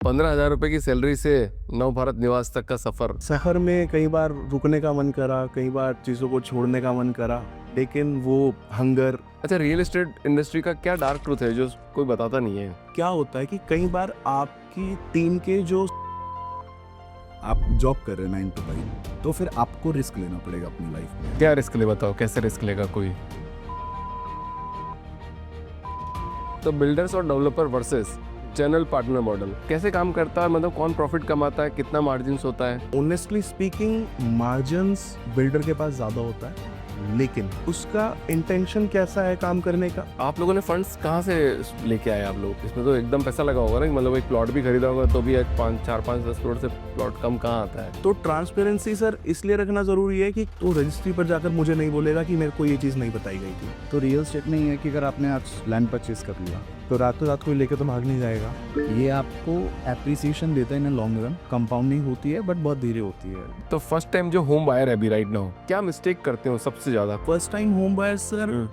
15,000 रुपए की सैलरी से नव भारत निवास तक का सफर। शहर में कई बार रुकने का मन करा, कई बार चीज़ों को छोड़ने का मन करा, लेकिन वो हंगर अच्छा, रियल एस्टेट इंडस्ट्री का क्या डार्क ट्रूथ है जो कोई बताता नहीं है? क्या होता है कि कई बार आपकी टीम के जो आप जॉब कर रहे हैं 9 to 5, तो फिर आपको रिस्क लेना पड़ेगा अपनी लाइफ में। क्या रिस्क ले, बताओ कैसे रिस्क लेगा कोई? तो बिल्डर्स और developer versus channel partner model कैसे काम करता है? मतलब कौन प्रॉफिट कमाता है, कितना मार्जिन्स होता है? ऑनेस्टली स्पीकिंग मार्जिन्स बिल्डर के पास ज़्यादा होता है, लेकिन उसका इंटेंशन कैसा है काम करने का। आप लोगों ने फंड्स कहाँ से लेके आए? आप लोग इसमें तो एकदम पैसा लगा होगा ना, मतलब एक प्लॉट भी खरीदा होगा तो भी एक 5-4-5-10 करोड़ से प्लॉट कम कहाँ आता है? तो ट्रांसपेरेंसी सर इसलिए रखना ज़रूरी है कि तो रजिस्ट्री पर जाकर मुझे नहीं बोलेगा कि मेरे को ये चीज़ नहीं बताई गई थी। तो रियल स्टेट नहीं है कि अगर आपने आज लैंड परचेज कर लिया तो रातों रात कोई लेके तो भाग नहीं जाएगा। ये आपको एप्रिसिएशन देता है इन लॉन्ग रन। कंपाउंडिंग होती है बट बहुत धीरे होती है। तो फर्स्ट टाइम जो होम बायर है अभी राइट नाउ, क्या मिस्टेक करते हो सबसे ज्यादा? First time home buyer sir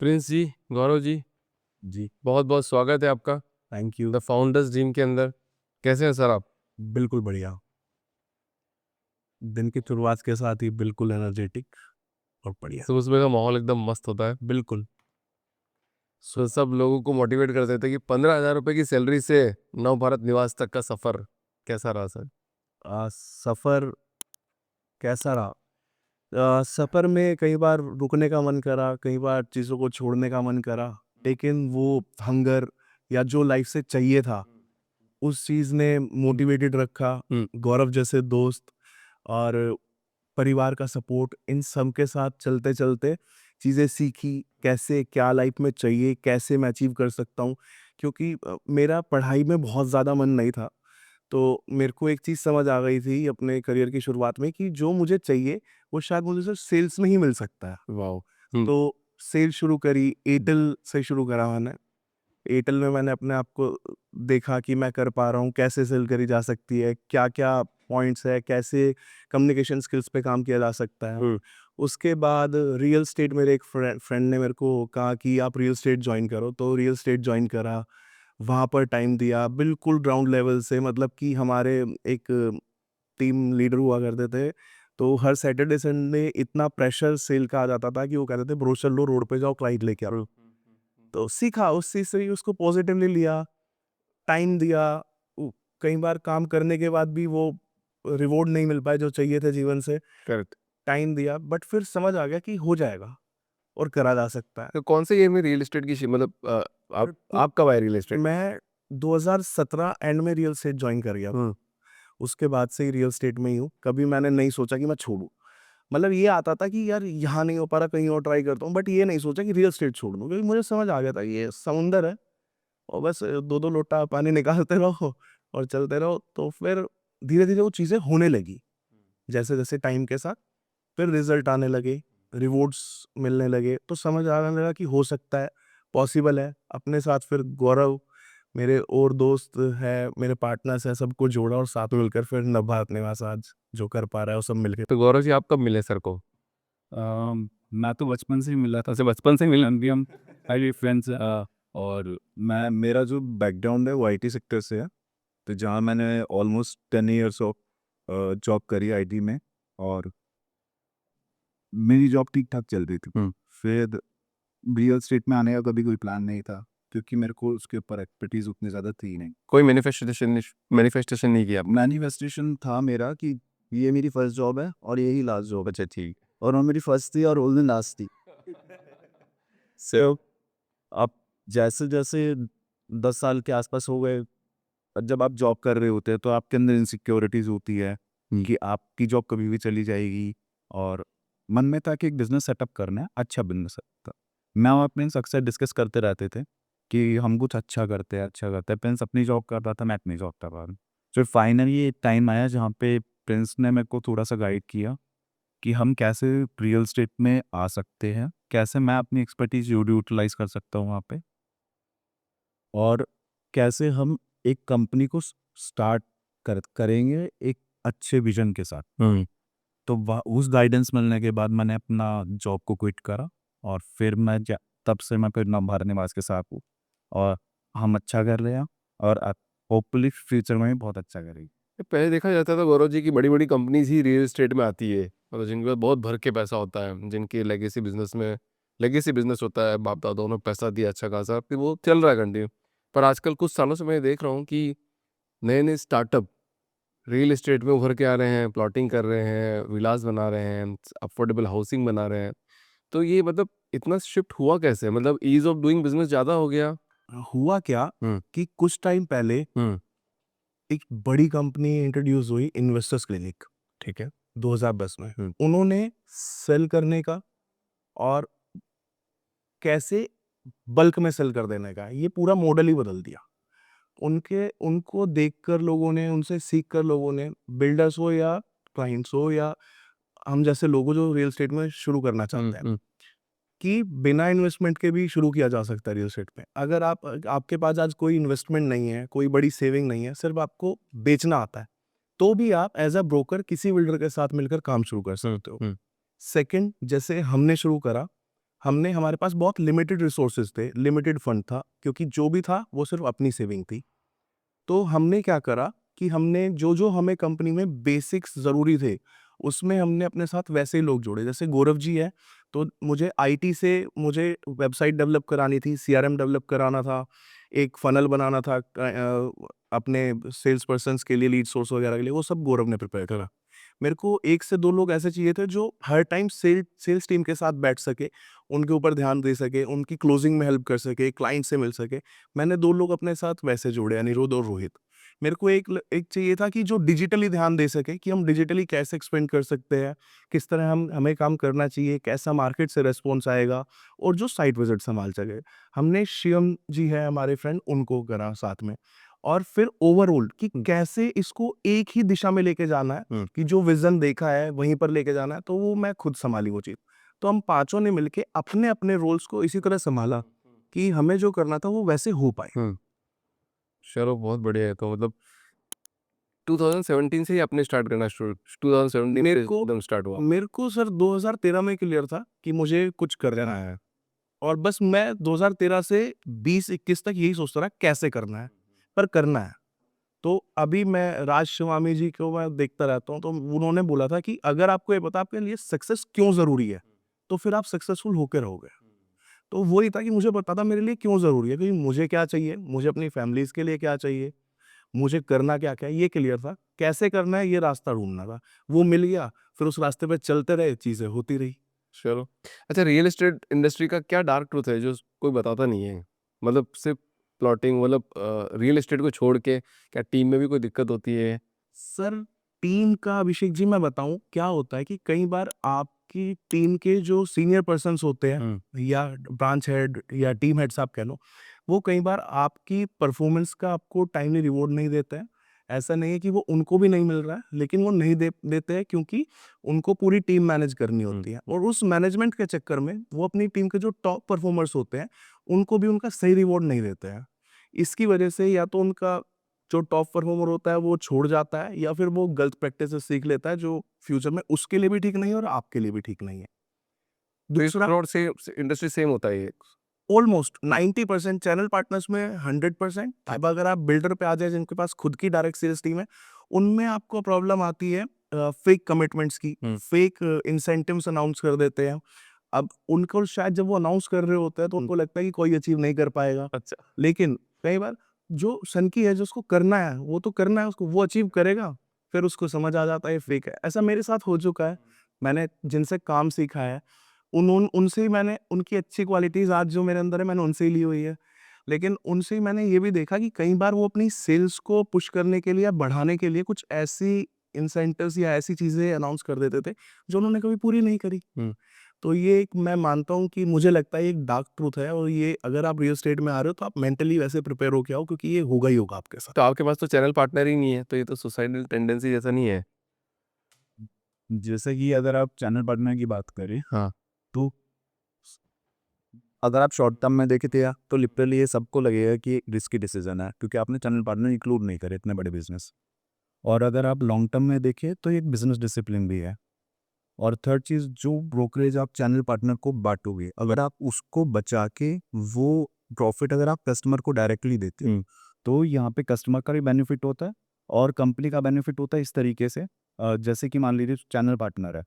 Prince ji, Gaurav ji, जी बहुत बहुत स्वागत है आपका thank you. The founders dream के अंदर। कैसे हैं सर आप? बिल्कुल बढ़िया। दिन की शुरुआत के साथ ही बिल्कुल एनर्जेटिक और बढ़िया। सुबह सुबह का माहौल एकदम मस्त होता है। बिल्कुल। तो सब लोगों को मोटिवेट कर देते हैं कि 15,000 रुपए की सैलरी से नव भारत निवास तक का सफर कैसा रहा सर? सफ़र कैसा रहा? सफ़र में कई बार रुकने का मन करा, कई बार चीज़ों को छोड़ने का मन करा, लेकिन वो हंगर या जो लाइफ से चाहिए था, उस चीज़ ने मोटिवेटेड रखा। गौरव जैसे दोस्त और परिवार का सपोर्ट, इन सब के साथ चलते-चलते चीज़ें सीखी, कैसे क्या लाइफ में चाहिए, कैसे मैं अचीव कर सकता हूँ। क्योंकि मेरा पढ़ाई में बहुत ज़्यादा मन नहीं था, तो मेरे को एक चीज़ समझ आ गई थी अपने करियर की शुरुआत में कि जो मुझे चाहिए, वो शायद मुझे सिर्फ सेल्स में ही मिल सकता है। वाह। तो सेल्स शुरू करी, एयरटेल से शुरू करा मैंने। एयरटेल में मैंने अपने आप को देखा कि मैं कर पा रहा हूँ, कैसे सेल करी जा सकती है, क्या-क्या पॉइंट्स है, कैसे कम्युनिकेशन स्किल्स पे काम किया जा सकता है। उसके बाद रियल एस्टेट मेरे एक फ्रेंड ने मेरे को कहा कि आप रियल एस्टेट जॉइन करो, तो रियल एस्टेट जॉइन करा। वहाँ पर टाइम दिया, बिल्कुल ग्राउंड लेवल से, मतलब कि हमारे एक टीम लीडर हुआ करते थे, तो हर सैटरडे संडे इतना प्रेशर सेल का आ जाता था कि वो कहते थे ब्रोशर लो, रोड पे जाओ, क्लाइंट लेके आओ। तो सीखा, उस चीज़ से ही उसको पॉजिटिवली लिया, टाइम दिया। उ कई बार काम करने के बाद भी वो रिवॉर्ड नहीं मिल पाए जो चाहिए थे जीवन से, करेक्ट। टाइम दिया, बट फिर समझ आ गया कि हो जाएगा और करा जा सकता है। तो कौन से ईयर में रियल एस्टेट की मतलब आप कब आए रियल एस्टेट? मैं 2017 एंड में रियल एस्टेट जॉइन कर गया। उसके बाद से ही रियल एस्टेट में ही हूँ। कभी मैंने नहीं सोचा कि मैं छोड़ूँ। मतलब ये आता था कि यार यहाँ नहीं हो पा रहा, कहीं और ट्राई करता हूँ, बट ये नहीं सोचा कि रियल एस्टेट छोड़ दूँ, क्योंकि मुझे समझ आ गया था कि ये समुंदर है और बस 2-2 लोटा पानी निकालते रहो और चलते रहो। तो फिर धीरे-धीरे वो चीज़ें होने लगी। जैसे-जैसे टाइम के साथ फिर रिज़ल्ट आने लगे, रिवॉर्ड्स मिलने लगे, तो समझ आने लगा कि हो सकता है, पॉसिबल है। अपने साथ फिर गौरव, मेरे और दोस्त हैं, मेरे पार्टनर्स हैं, सबको जोड़ा और साथ में मिलकर फिर नवभारत निवास आज जो कर पा रहा है, वो सब मिलके। तो गौरव जी, आप कब मिले सर को? मैं तो बचपन से ही मिला था, से बचपन से ही मिले अभी हम हाईली फ्रेंड्स। और मैं मेरा जो बैकग्राउंड है वो आईटी सेक्टर से है, तो जहाँ मैंने ऑलमोस्ट 10 इयर्स ऑफ जॉब करी आईटी में, और मेरी जॉब ठीक-ठाक चल रही थी। फिर रियल एस्टेट में आने का कभी कोई प्लान नहीं था, क्योंकि मेरे को उसके ऊपर एक्सपर्टीज़ उतनी ज़्यादा थी नहीं। कोई मैनिफेस्टेशन नहीं किया आपने? मैनिफेस्टेशन था मेरा कि ये मेरी फर्स्ट जॉब है और यही लास्ट जॉब है। अच्छा, ठीक। और वो मेरी फर्स्ट थी और उस दिन लास्ट थी। सो अब जैसे-जैसे 10 साल के आस-पास हो गए, जब आप जॉब कर रहे होते हैं तो आपके अंदर इनसिक्योरिटीज़ होती है कि आपकी जॉब कभी भी चली जाएगी, और मन में था कि एक बिज़नेस सेटअप करना है, अच्छा बिज़नेस सेटअप था। मैं और प्रिंस अक्सर डिस्कस करते रहते थे कि हम कुछ अच्छा करते हैं, अच्छा करते हैं। प्रिंस अपनी जॉब कर रहा था, मैं अपनी जॉब कर रहा था। फिर फाइनली एक टाइम आया जहाँ पे प्रिंस ने मेरे को थोड़ा-सा गाइड किया कि हम कैसे रियल एस्टेट में आ सकते हैं, कैसे मैं अपनी एक्सपर्टीज़ यूटिलाइज़ कर सकता हूँ वहाँ पे, और कैसे हम एक कंपनी को स्टार्ट करेंगे एक अच्छे विजन के साथ। तो उस गाइडेंस मिलने के बाद मैंने अपना जॉब को क्विट करा और फिर तब से मैं फिर भारत निवास के साथ हूँ और हम अच्छा कर रहे हैं और होपफुली फ्यूचर में भी बहुत अच्छा करेंगे। पहले देखा जाता था गौरव जी की बड़ी बड़ी कंपनीज ही रियल एस्टेट में आती है, मतलब जिनके पास बहुत भर के पैसा होता है, जिनके लेगेसी बिजनेस होता है, बाप दादाओं ने पैसा दिया अच्छा खासा, फिर वो चल रहा है कंटिन्यू। पर आजकल कुछ सालों से मैं देख रहा हूँ कि नए नए स्टार्टअप रियल एस्टेट में उभर के आ रहे हैं, प्लॉटिंग कर रहे हैं, विलास बना रहे हैं, अफोर्डेबल हाउसिंग बना रहे हैं। तो ये मतलब इतना शिफ्ट हुआ कैसे, मतलब ईज ऑफ डूइंग बिजनेस ज़्यादा हो गया? हुआ क्या हम्म कि कुछ टाइम पहले हम्म एक बड़ी कंपनी इंट्रोड्यूस हुई, इन्वेस्टर्स क्लिनिक, ठीक है, 2010 में। हम्म उन्होंने सेल करने का और कैसे बल्क में सेल कर देने का ये पूरा मॉडल ही बदल दिया। उनको देखकर लोगों ने, उनसे सीखकर लोगों ने, बिल्डर्स हो या क्लाइंट्स हो या हम जैसे लोगों जो रियल एस्टेट में शुरू करना चाहते हैं, हम्म कि बिना इन्वेस्टमेंट के भी शुरू किया जा सकता है रियल एस्टेट में। अगर आपके पास आज कोई इन्वेस्टमेंट नहीं है, कोई बड़ी सेविंग नहीं है, सिर्फ आपको बेचना आता है, तो भी आप एज अ ब्रोकर किसी बिल्डर के साथ मिलकर काम शुरू कर सकते हो। हम्म सेकंड, जैसे हमने शुरू करा, हमारे पास बहुत लिमिटेड रिसोर्सेज थे, लिमिटेड फंड था, क्योंकि जो भी था वो सिर्फ अपनी सेविंग थी। तो हमने क्या करा कि हमने जो जो हमें कंपनी में बेसिक्स ज़रूरी थे, उसमें हमने अपने साथ वैसे ही लोग जोड़े। जैसे गौरव जी है, तो मुझे आईटी से मुझे वेबसाइट डेवलप करानी थी, सीआरएम डेवलप कराना था, एक फ़नल बनाना था अपने सेल्स पर्सन्स के लिए, लीड सोर्स वगैरह के लिए, वो सब गौरव ने प्रिपेयर करा। मेरे को 1 से 2 लोग ऐसे चाहिए थे जो हर टाइम सेल्स टीम के साथ बैठ सके, उनके ऊपर ध्यान दे सके, उनकी क्लोजिंग में हेल्प कर सके, क्लाइंट से मिल सके। मैंने 2 लोग अपने साथ वैसे जोड़े, अनिरुद्ध और रोहित। मेरे को एक चाहिए था कि जो डिजिटली ध्यान दे सके कि हम डिजिटली कैसे एक्सपेंड कर सकते हैं, किस तरह हमें काम करना चाहिए, कैसा मार्केट से रिस्पॉन्स आएगा, और जो साइट विजिट संभाल सके। हमने शिवम जी है हमारे फ्रेंड, उनको करा साथ में। और फिर ओवरऑल कि कैसे इसको एक ही दिशा में लेके जाना है, कि जो विज़न देखा है वहीं पर लेके जाना है, तो वो मैं खुद सँभाली वो चीज़। तो हम पाँचों ने मिलके अपने-अपने रोल्स को इसी तरह सँभाला कि हमें जो करना था वो वैसे हो पाए। हम्म चलो बहुत बढ़िया है। तो मतलब 2017 से ही आपने स्टार्ट करना शुरू, 2017 से मेरे को एकदम स्टार्ट हुआ? मेरे को सर 2013 में क्लियर था कि मुझे कुछ करना है, और बस मैं 2013 से 20-21 तक यही सोचता रहा कैसे करना है, पर करना है। तो अभी मैं राज शिवामी जी को मैं देखता रहता हूँ, तो उन्होंने बोला था कि अगर आपको ये पता आपके लिए सक्सेस क्यों ज़रूरी है, तो फिर आप सक्सेसफुल होके रहोगे। तो वही था कि मुझे पता था मेरे लिए क्यों ज़रूरी है, क्योंकि मुझे क्या चाहिए, मुझे अपनी फैमिलीज़ के लिए क्या चाहिए, मुझे करना क्या-क्या है, ये क्लियर था। कैसे करना है, ये रास्ता ढूँढना था। वो मिल गया, फिर उस रास्ते पे चलते रहे, चीज़ें होती रही। चलो। अच्छा, रियल एस्टेट इंडस्ट्री का क्या डार्क ट्रूथ है जो कोई बताता नहीं है? मतलब सिर्फ प्लॉटिंग, मतलब रियल एस्टेट को छोड़ के क्या टीम में भी कोई दिक्कत होती है? सर, टीम का अभिषेक जी मैं बताऊँ, क्या होता है कि कई बार आपकी टीम के जो सीनियर पर्सन्स होते हैं, या ब्रांच हेड या टीम हेड्स आप कह लो, वो कई बार आपकी परफॉर्मेंस का आपको टाइमली रिवॉर्ड नहीं देते हैं। ऐसा नहीं है कि वो उनको भी नहीं मिल रहा है, लेकिन वो नहीं देते हैं, क्योंकि उनको पूरी टीम मैनेज करनी होती है, और उस मैनेजमेंट के चक्कर में वो अपनी टीम के जो टॉप परफॉर्मर्स होते हैं, उनको भी उनका सही रिवॉर्ड नहीं देते हैं। इसकी वजह से या तो उनका जो टॉप परफॉर्मर होता है वो छोड़ जाता है, या फिर वो गलत प्रैक्टिसेस सीख लेता है, जो फ्यूचर में उसके लिए भी ठीक नहीं है और आपके लिए भी ठीक नहीं है। तो ये दूसरा, थ्रू से इंडस्ट्री सेम होता है ये? ऑलमोस्ट 90% चैनल पार्टनर्स में 100%। अब अगर आप बिल्डर पे आ जाए जिनके पास खुद की डायरेक्ट सेल्स टीम है, उनमें आपको प्रॉब्लम आती है फेक कमिटमेंट्स की, फेक इंसेंटिव्स अनाउंस कर देते हैं। अब उनको शायद जब वो अनाउंस कर रहे होते हैं तो उनको लगता है कि कोई अचीव नहीं कर पाएगा, अच्छा। लेकिन कई बार जो सनकी है, जो उसको करना है वो तो करना है, उसको वो अचीव करेगा, फिर उसको समझ आ जाता है ये फेक है। ऐसा मेरे साथ हो चुका है। मैंने जिनसे काम सीखा है, उनसे ही मैंने उनकी अच्छी क्वालिटीज़ आज जो मेरे अंदर है, मैंने उनसे ही ली हुई है। लेकिन उनसे ही मैंने ये भी देखा कि कई बार वो अपनी सेल्स को पुश करने के लिए या बढ़ाने के लिए कुछ ऐसी इंसेंटिव्स या ऐसी चीज़ें अनाउंस कर देते थे, जो उन्होंने कभी पूरी नहीं करी। तो ये एक मैं मानता हूँ कि मुझे लगता है ये एक डार्क ट्रूथ है, और ये अगर आप रियल एस्टेट में आ रहे हो तो आप मेंटली वैसे प्रिपेयर होके आओ, क्योंकि ये होगा ही होगा आपके साथ। तो आपके पास तो चैनल पार्टनर ही नहीं है, तो ये तो सुसाइडल टेंडेंसी जैसा नहीं है? जैसे कि अगर आप चैनल पार्टनर की बात करें, हाँ। तो अगर आप शॉर्ट टर्म में देखे थे तो लिटरली ये सबको लगेगा कि रिस्की डिसीजन है, क्योंकि आपने चैनल पार्टनर इंक्लूड नहीं करे इतने बड़े बिजनेस। और अगर आप लॉन्ग टर्म में देखें तो ये एक बिजनेस डिसिप्लिन भी है। और थर्ड चीज़, जो ब्रोकरेज आप चैनल पार्टनर को बांटोगे, अगर आप उसको बचा के वो प्रॉफिट अगर आप कस्टमर को डायरेक्टली देते हो, तो यहाँ पे कस्टमर का भी बेनिफिट होता है और कंपनी का बेनिफिट होता है इस तरीके से। जैसे कि मान लीजिए चैनल पार्टनर है,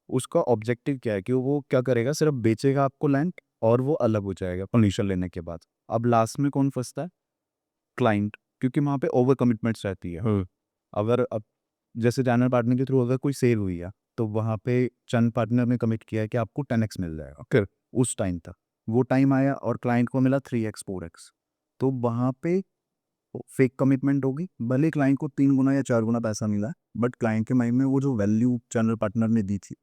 उसका ऑब्जेक्टिव क्या है कि वो क्या करेगा, सिर्फ बेचेगा आपको लैंड और वो अलग हो जाएगा कमीशन लेने के बाद। अब लास्ट में कौन फंसता है? क्लाइंट, क्योंकि वहाँ पे ओवर कमिटमेंट्स रहती है। अगर अब जैसे चैनल पार्टनर के थ्रू अगर कोई सेल हुई है, तो वहाँ पे चैनल पार्टनर ने कमिट किया है कि आपको 10x मिल जाएगा उस टाइम तक। वो टाइम आया और क्लाइंट को मिला 3x 4x, तो वहाँ पे फेक कमिटमेंट होगी। भले क्लाइंट को 3 गुना या 4 गुना पैसा मिला है, बट क्लाइंट के माइंड में वो जो वैल्यू चैनल पार्टनर ने दी थी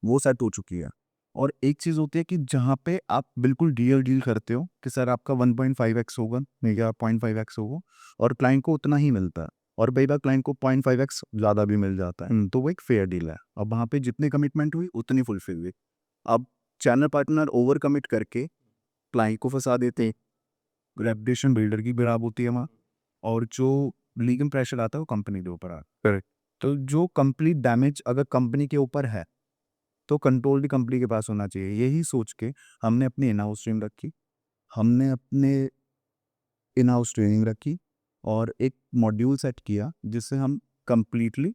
वो सेट हो चुकी है। और एक चीज़ होती है कि जहाँ पे आप बिल्कुल रियल डील करते हो कि सर आपका 1.5x होगा नहीं या 0.5x होगा, और क्लाइंट को उतना ही मिलता है, और कई बार क्लाइंट को 0.5x ज़्यादा भी मिल जाता है, तो वो एक फेयर डील है। अब वहाँ पे जितनी कमिटमेंट हुई उतनी फुलफिल हुई। अब चैनल पार्टनर ओवर कमिट करके क्लाइंट को फंसा देते हैं, रेपुटेशन बिल्डर की खराब होती है वहाँ, और जो लीगल प्रेशर आता है वो कंपनी के ऊपर आता है। तो जो कंप्लीट डैमेज अगर कंपनी के ऊपर है, तो कंट्रोल भी कंपनी के पास होना चाहिए। यही सोच के हमने अपनी इन हाउस टीम रखी, हमने अपने इन हाउस ट्रेनिंग रखी और एक मॉड्यूल सेट किया जिससे हम कंप्लीटली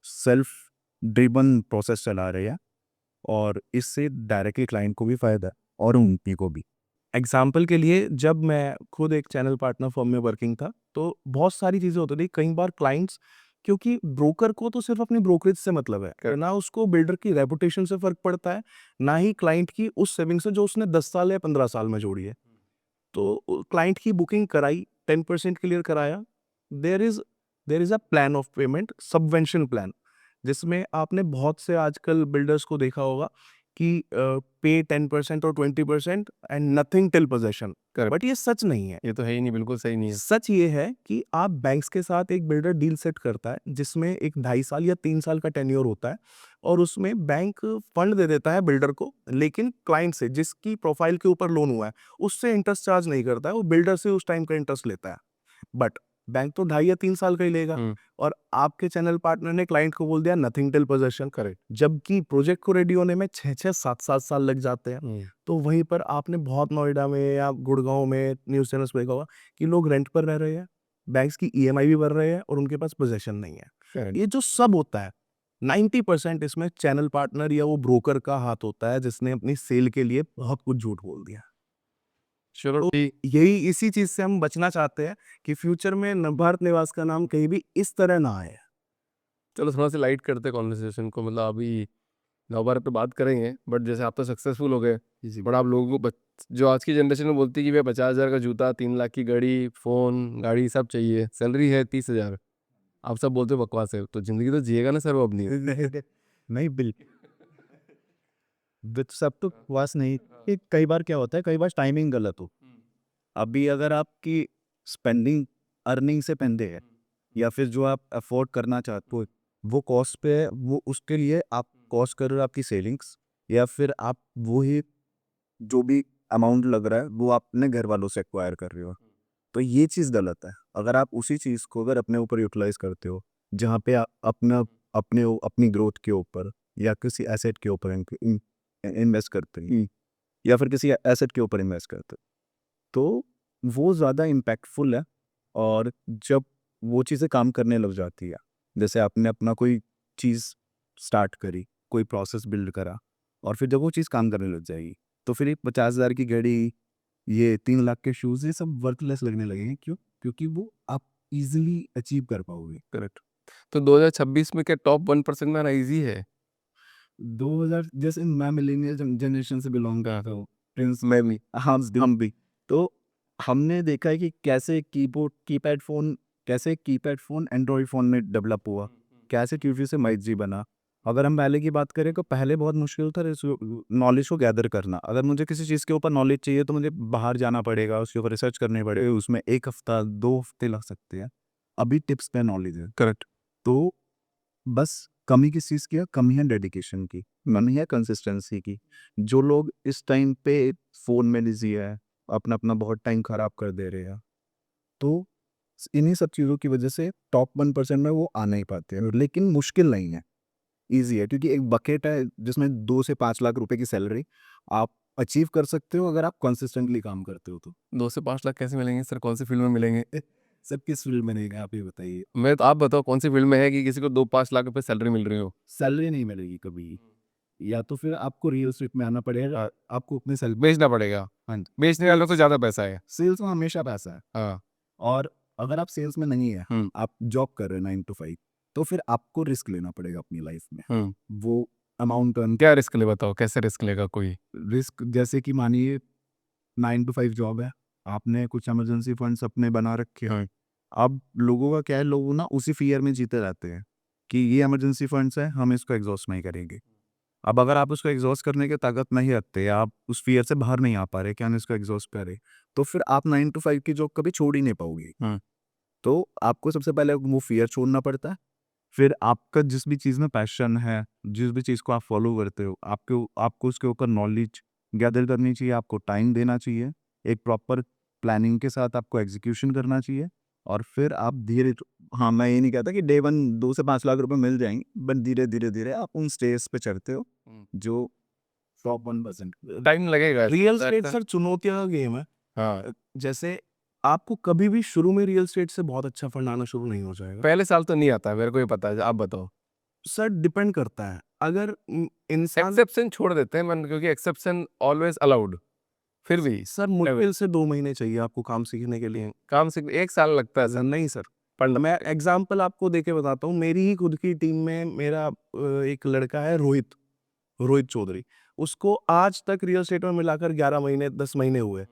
सेल्फ ड्रिवन प्रोसेस चला रहे हैं, और इससे डायरेक्टली क्लाइंट को भी फ़ायदा है और उनकी को भी। एग्जाम्पल के लिए, जब मैं खुद एक चैनल पार्टनर फर्म में वर्किंग था, तो बहुत सारी चीज़ें होती थी। कई बार क्लाइंट्स, क्योंकि ब्रोकर को तो सिर्फ अपनी ब्रोकरेज से मतलब है, ना उसको बिल्डर की रेपुटेशन से फ़र्क पड़ता है, ना ही क्लाइंट की उस सेविंग से जो उसने 10 साल या 15 साल में जोड़ी है। तो क्लाइंट की बुकिंग कराई, 10% क्लियर कराया, there is there is a plan of payment, subvention plan, जिसमें आपने बहुत से आजकल बिल्डर्स को देखा होगा कि पे 10% और 20% and nothing till possession. But ये सच नहीं है। ये तो है ही नहीं, बिल्कुल सही नहीं है। सच ये है कि आप बैंक्स के साथ एक बिल्डर डील सेट करता है जिसमें एक 2.5 साल या 3 साल का टेन्योर होता है, और उसमें बैंक फंड दे देता है बिल्डर को, लेकिन क्लाइंट से जिसकी प्रोफाइल के ऊपर लोन हुआ है उससे इंटरेस्ट चार्ज नहीं करता है, वो बिल्डर से उस टाइम का इंटरेस्ट लेता है। बट बैंक तो 2.5 या 3 साल का ही लेगा, और आपके चैनल पार्टनर ने क्लाइंट को बोल दिया नथिंग टिल पोजेशन, करेक्ट। जबकि प्रोजेक्ट को रेडी होने में 6-6 7-7 साल लग जाते हैं। तो वहीं पर आपने बहुत नोएडा में या गुड़गांव में न्यूज़ चैनल्स पे देखा होगा कि लोग रेंट पर रह रहे हैं, बैंक्स की ईएमआई भी भर रहे हैं और उनके पास पोजेशन नहीं है। करेक्ट। ये जो सब होता है, 90% इसमें चैनल पार्टनर या वो ब्रोकर का हाथ होता है जिसने अपनी सेल के लिए बहुत कुछ झूठ बोल दिया। चलो तो ठीक। यही इसी चीज से हम बचना चाहते हैं कि फ्यूचर में नवभारत निवास का नाम कहीं भी इस तरह ना आए। चलो थोड़ा सा लाइट करते हैं कॉन्वर्सेशन को, मतलब अभी नवभारत पे बात करेंगे, बट जैसे आप तो सक्सेसफुल हो गए, बट आप लोगों को जो आज की जनरेशन में बोलती है कि भैया 50,000 का जूता, 3 लाख की घड़ी, फोन, गाड़ी सब चाहिए, सैलरी है 30,000, आप सब बोलते हो बकवास है, तो जिंदगी तो जिएगा ना सर वो अपनी। नहीं बिल विद सब तो वास नहीं, कि कई बार क्या होता है, कई बार टाइमिंग गलत हो। अभी अगर आपकी स्पेंडिंग अर्निंग से पेंदे है, या फिर जो आप अफोर्ड करना चाहते हो वो कॉस्ट पे है, वो उसके लिए आप कॉस्ट कर रहे हो आपकी सेविंग्स, या फिर आप वो ही जो भी अमाउंट लग रहा है वो आप अपने घर वालों से एक्वायर कर रहे हो, तो ये चीज़ गलत है। अगर आप उसी चीज़ को अगर अपने ऊपर यूटिलाइज करते हो, जहाँ पे आप अपनी ग्रोथ के ऊपर या किसी एसेट के ऊपर इन्वेस्ट करते हैं, या फिर किसी एसेट के ऊपर इन्वेस्ट करते हैं, तो वो ज़्यादा इम्पैक्टफुल है। और जब वो चीज़ें काम करने लग जाती है, जैसे आपने अपना कोई चीज़ स्टार्ट करी, कोई प्रोसेस बिल्ड करा, और फिर जब वो चीज़ काम करने लग जाएगी, तो फिर ये 50,000 की घड़ी, ये 3 लाख के शूज़, ये सब वर्थलेस लगने लगेंगे। क्यों? क्योंकि वो आप इजीली अचीव कर पाओगे। करेक्ट। तो 2026 में क्या टॉप 1% में आना ईजी है? 2000, जैसे मैं मिलेनियल जनरेशन से बिलोंग करता हूँ, प्रिंस। मैं भी। हम भी। तो हमने देखा है कि कैसे कीपैड फ़ोन एंड्रॉयड फ़ोन में डेवलप हुआ, कैसे टीवी से माइक जी बना। अगर हम पहले की बात करें तो पहले बहुत मुश्किल था नॉलेज को गैदर करना। अगर मुझे किसी चीज़ के ऊपर नॉलेज चाहिए तो मुझे बाहर जाना पड़ेगा, उसके ऊपर रिसर्च करनी पड़ेगी, उसमें 1 हफ्ता 2 हफ्ते लग सकते हैं। अभी टिप्स पे नॉलेज है। करेक्ट। तो बस कमी किस चीज़ की है? कमी है डेडिकेशन की, कमी है कंसिस्टेंसी की। जो लोग इस टाइम पे फ़ोन में बिज़ी है, अपना-अपना बहुत टाइम ख़राब कर दे रहे हैं, तो इन्हीं सब चीज़ों की वजह से टॉप 1% में वो आ नहीं पाते हैं, लेकिन मुश्किल नहीं है। ईज़ी है, क्योंकि एक बकेट है जिसमें 2 से 5 लाख रुपए की सैलरी आप अचीव कर सकते हो अगर आप कंसिस्टेंटली काम करते हो तो। 2 से 5 लाख कैसे मिलेंगे सर? कौन सी फील्ड में मिलेंगे? सब किस फील्ड में रहेगा आप ये बताइए? मैं तो आप बताओ कौन सी फील्ड में है कि किसी को 2-5 लाख रुपए सैलरी मिल रही हो? सैलरी नहीं मिलेगी कभी। या तो फिर आपको रियल एस्टेट में आना पड़ेगा, आपको अपनी सेल बेचना पड़ेगा। हाँ जी, बेचने वालों को ज़्यादा पैसा है। सेल्स में हमेशा पैसा है। हाँ। और अगर आप सेल्स में नहीं है, हुँ। आप जॉब कर रहे हैं 9 टू 5, तो फिर आपको रिस्क लेना पड़ेगा अपनी लाइफ में। हुँ। वो अमाउंट अर्न क्या रिस्क ले बताओ, कैसे रिस्क लेगा कोई? रिस्क जैसे कि मानिए 9 टू 5 जॉब है, आपने कुछ इमरजेंसी फंड्स अपने बना रखे हैं। हाँ। अब लोगों का क्या है, लोग ना उसी फ़ियर में जीते रहते हैं कि ये इमरजेंसी फंड्स है, हम इसको एग्ज़ॉस्ट नहीं करेंगे। अब अगर आप उसको एग्ज़ॉस्ट करने की ताकत नहीं रखते, आप उस फ़ियर से बाहर नहीं आ पा रहे कि हम इसको एग्ज़ॉस्ट करें, तो फिर आप 9 टू 5 की जॉब कभी छोड़ ही नहीं पाओगे। हुँ। तो आपको सबसे पहले वो फ़ियर छोड़ना पड़ता है। फिर आपका जिस भी चीज़ में पैशन है, जिस भी चीज़ को आप फ़ॉलो करते हो, आपको आपको उसके ऊपर नॉलेज गैदर करनी चाहिए, आपको टाइम देना चाहिए, एक प्रॉपर प्लानिंग के साथ आपको एग्ज़ीक्यूशन करना चाहिए और फिर आप धीरे हाँ, मैं ये नहीं कहता कि डे 1 2 से 5 लाख रुपए मिल जाएँगे, बट धीरे-धीरे आप उन स्टेज पे चढ़ते हो, हुँ। जो टॉप 1% टाइम लगेगा। रियल ऐसा एस्टेट लगता है। सर चुनौतियों का गेम है। हाँ। जैसे आपको कभी भी शुरू में रियल एस्टेट से बहुत अच्छा फंड आना शुरू नहीं हो जाएगा। पहले साल तो नहीं आता है, मेरे को ये पता है। आप बताओ। सर डिपेंड करता है। अगर इंसान एक्सेप्शन छोड़ देते हैं मन, क्योंकि एक्सेप्शन ऑलवेज अलाउड। फिर भी सर मुश्किल से 2 महीने चाहिए आपको काम सीखने के लिए। काम से 1 साल लगता है सर। नहीं सर, पढ़ना। मैं एग्ज़ाम्पल आपको देके बताता हूँ। मेरी ही खुद की टीम में मेरा एक लड़का है रोहित, रोहित चौधरी। उसको आज तक रियल एस्टेट में मिलाकर 11 महीने 10 महीने हुए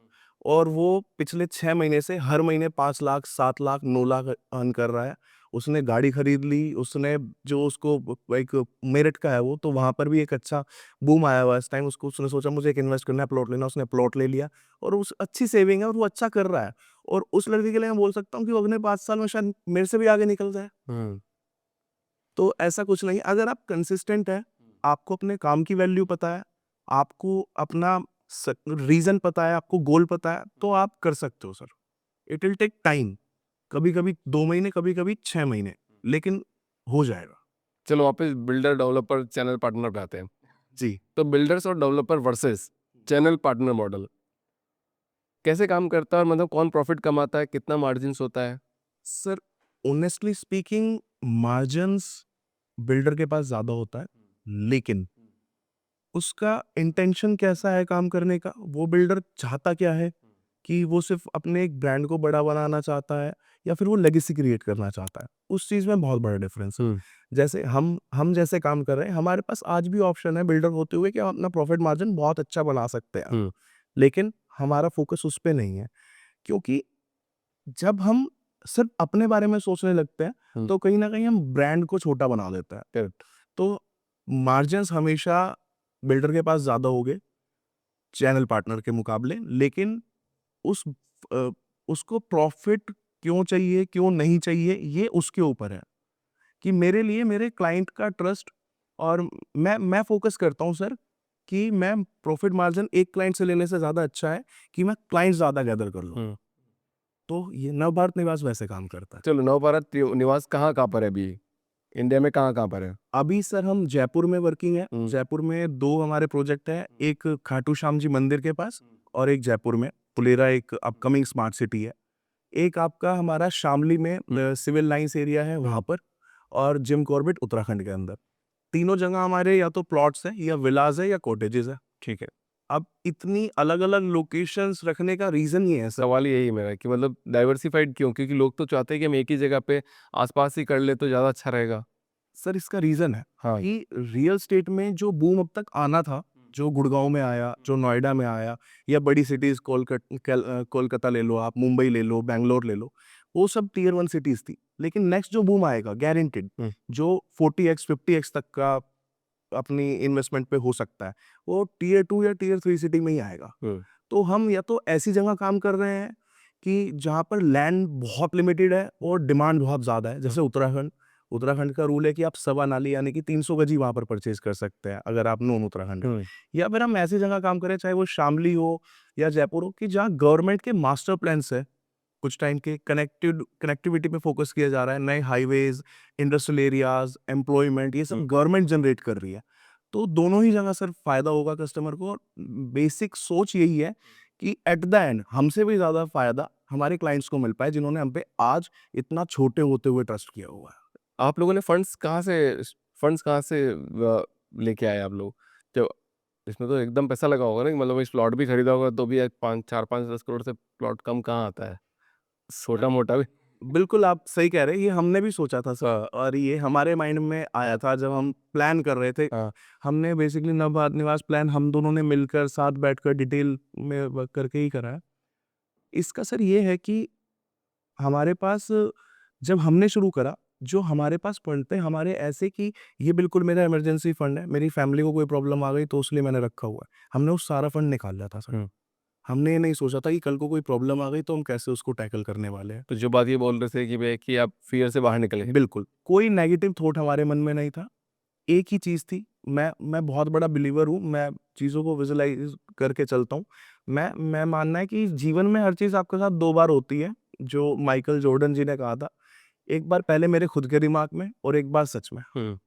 और वो पिछले 6 महीने से हर महीने 5 लाख, 7 लाख, 9 लाख अर्न कर रहा है। उसने गाड़ी खरीद ली, उसने जो उसको एक मेरठ का है वो, तो वहाँ पर भी एक अच्छा बूम आया हुआ है इस टाइम। उसको उसने सोचा मुझे एक इन्वेस्ट करना है, प्लॉट लेना है, उसने प्लॉट ले लिया और उस अच्छी सेविंग है और वो अच्छा कर रहा है। और उस लड़के के लिए मैं बोल सकता हूँ कि वो अगले 5 साल में शायद मेरे से भी आगे निकल जाए। हुँ। तो ऐसा कुछ नहीं, अगर आप कंसिस्टेंट हैं, आपको अपने काम की वैल्यू पता है, आपको अपना रीजन पता है, आपको गोल पता है, तो आप कर सकते हो sir. It will take time, कभी-कभी 2 महीने, कभी-कभी 6 महीने, लेकिन हो जाएगा। चलो वापस बिल्डर डेवलपर चैनल पार्टनर पे आते हैं। जी। तो बिल्डर्स और developer versus channel partner model कैसे काम करता है, और मतलब कौन प्रॉफिट कमाता है, कितना मार्जिन्स होता है? Sir honestly speaking margins builder के पास ज़्यादा होता है, लेकिन उसका इंटेंशन कैसा है काम करने का, वो बिल्डर चाहता क्या है कि वो सिर्फ अपने एक ब्रांड को बड़ा बनाना चाहता है या फिर वो लेगेसी क्रिएट करना चाहता है। उस चीज़ में बहुत बड़ा डिफरेंस है। हुँ। जैसे हम जैसे काम कर रहे हैं, हमारे पास आज भी ऑप्शन है बिल्डर होते हुए कि हम अपना प्रॉफिट मार्जिन बहुत अच्छा बना सकते हैं। हुँ। लेकिन हमारा फोकस उस पे नहीं है, क्योंकि जब हम सिर्फ अपने बारे में सोचने लगते हैं, हुँ। तो कहीं न कहीं हम ब्रांड को छोटा बना देते हैं। करेक्ट। तो मार्जिन्स हमेशा बिल्डर के पास ज़्यादा होंगे, चैनल पार्टनर के मुकाबले, लेकिन उस अ, उसको प्रॉफिट क्यों चाहिए, क्यों नहीं चाहिए, ये उसके ऊपर है कि मेरे लिए मेरे क्लाइंट का ट्रस्ट। और मैं फ़ोकस करता हूँ सर कि मैं प्रॉफिट मार्जिन एक क्लाइंट से लेने से ज़्यादा अच्छा है कि मैं क्लाइंट ज़्यादा गैदर कर लूँ। हुँ। तो ये नवभारत निवास वैसे काम करता है। चलो नवभारत निवास कहाँ-कहाँ पर है अभी? इंडिया में कहाँ-कहाँ पर है? अभी सर हम जयपुर में वर्किंग है। हुँ। जयपुर में 2 हमारे प्रोजेक्ट हैं, एक खाटू श्याम जी मंदिर के पास और एक जयपुर में, फुलेरा एक अपकमिंग स्मार्ट सिटी है। एक आपका हमारा शामली में सिविल लाइन्स एरिया है वहाँ पर, और जिम कॉर्बेट उत्तराखंड के अंदर। तीनों जगह हमारे या तो प्लॉट्स हैं या विलाज़ है या कॉटेजेस है। ठीक है। अब इतनी अलग-अलग लोकेशंस रखने का रीज़न ये है सर। सवाल यही है मेरा कि मतलब डाइवर्सिफ़ाइड क्यों? क्योंकि लोग तो चाहते हैं कि हम एक ही जगह पे आस-पास ही कर लें तो ज़्यादा अच्छा रहेगा। सर इसका रीज़न है हाँ। कि रियल एस्टेट में जो बूम अब तक आना था, जो गुड़गाँव में आया, जो नोएडा में आया या बड़ी सिटीज़ कोलकाता ले लो आप, मुंबई ले लो, बैंगलोर ले लो, वो सब टियर 1 सिटीज़ थी। लेकिन नेक्स्ट जो बूम आएगा गारंटीड, हुँ। जो 40x 50x तक का अपनी इन्वेस्टमेंट पे हो सकता है, वो टियर 2 या टियर 3 सिटी में ही आएगा। हुँ। तो हम या तो ऐसी जगह काम कर रहे हैं कि जहाँ पर लैंड बहुत लिमिटेड है और डिमांड बहुत ज़्यादा है, जैसे उत्तराखंड। उत्तराखंड का रूल है कि आप सवा नाली यानी कि 300 गज ही वहाँ पर परचेज़ कर सकते हैं, अगर आप नॉन उत्तराखंड हैं। हुँ। या फिर हम ऐसी जगह काम करें, चाहे वो शामली हो या जयपुर हो, कि जहाँ गवर्नमेंट के मास्टर प्लान्स है कुछ टाइम के कनेक्टिविटी पे फोकस किया जा रहा है, नए हाईवेज, इंडस्ट्रियल एरियाज, एम्प्लॉयमेंट, ये सब गवर्नमेंट जनरेट कर रही है। तो दोनों ही जगह सर फायदा होगा कस्टमर को। बेसिक सोच यही है कि एट द एंड हमसे भी ज्यादा फायदा हमारे क्लाइंट्स को मिल पाए, जिन्होंने हम पे आज इतना छोटे होते हुए ट्रस्ट किया हुआ है। आप लोगों ने फंड्स कहाँ से लेके आए आप लोग? जो इसमें तो एकदम पैसा लगा होगा ना, कि मतलब इस प्लॉट भी खरीदा होगा तो भी 5 4 5 10 करोड़ से प्लॉट कम कहाँ आता है, छोटा मोटा भी। बिल्कुल, आप सही कह रहे हैं, ये हमने भी सोचा था सर, और ये हमारे माइंड में आया था जब हम प्लान कर रहे थे। हाँ। हमने बेसिकली नवभारत निवास प्लान हम दोनों ने मिलकर साथ बैठकर डिटेल में वर्क करके ही करा है। इसका सर ये है कि हमारे पास जब हमने शुरू करा, जो हमारे पास फंड थे हमारे ऐसे कि ये बिल्कुल मेरा इमरजेंसी फंड है, मेरी फैमिली को कोई प्रॉब्लम आ गई तो उसलिए मैंने रखा हुआ है। हमने वो सारा फंड निकाल लिया था सर। हम्म। हमने ये नहीं सोचा था कि कल को कोई प्रॉब्लम आ गई तो हम कैसे उसको टैकल करने वाले हैं। तो जो बात ये बोल रहे थे कि भाई कि आप फियर से बाहर निकले। बिल्कुल, कोई नेगेटिव थॉट हमारे मन में नहीं था। एक ही चीज़ थी, मैं बहुत बड़ा बिलीवर हूँ, मैं चीज़ों को विजुअलाइज़ करके चलता हूँ। मैं मानना है कि जीवन में हर चीज़ आपके साथ 2 बार होती है, जो माइकल जॉर्डन जी ने कहा था। एक बार पहले मेरे खुद के दिमाग में और एक बार सच में। हम्म।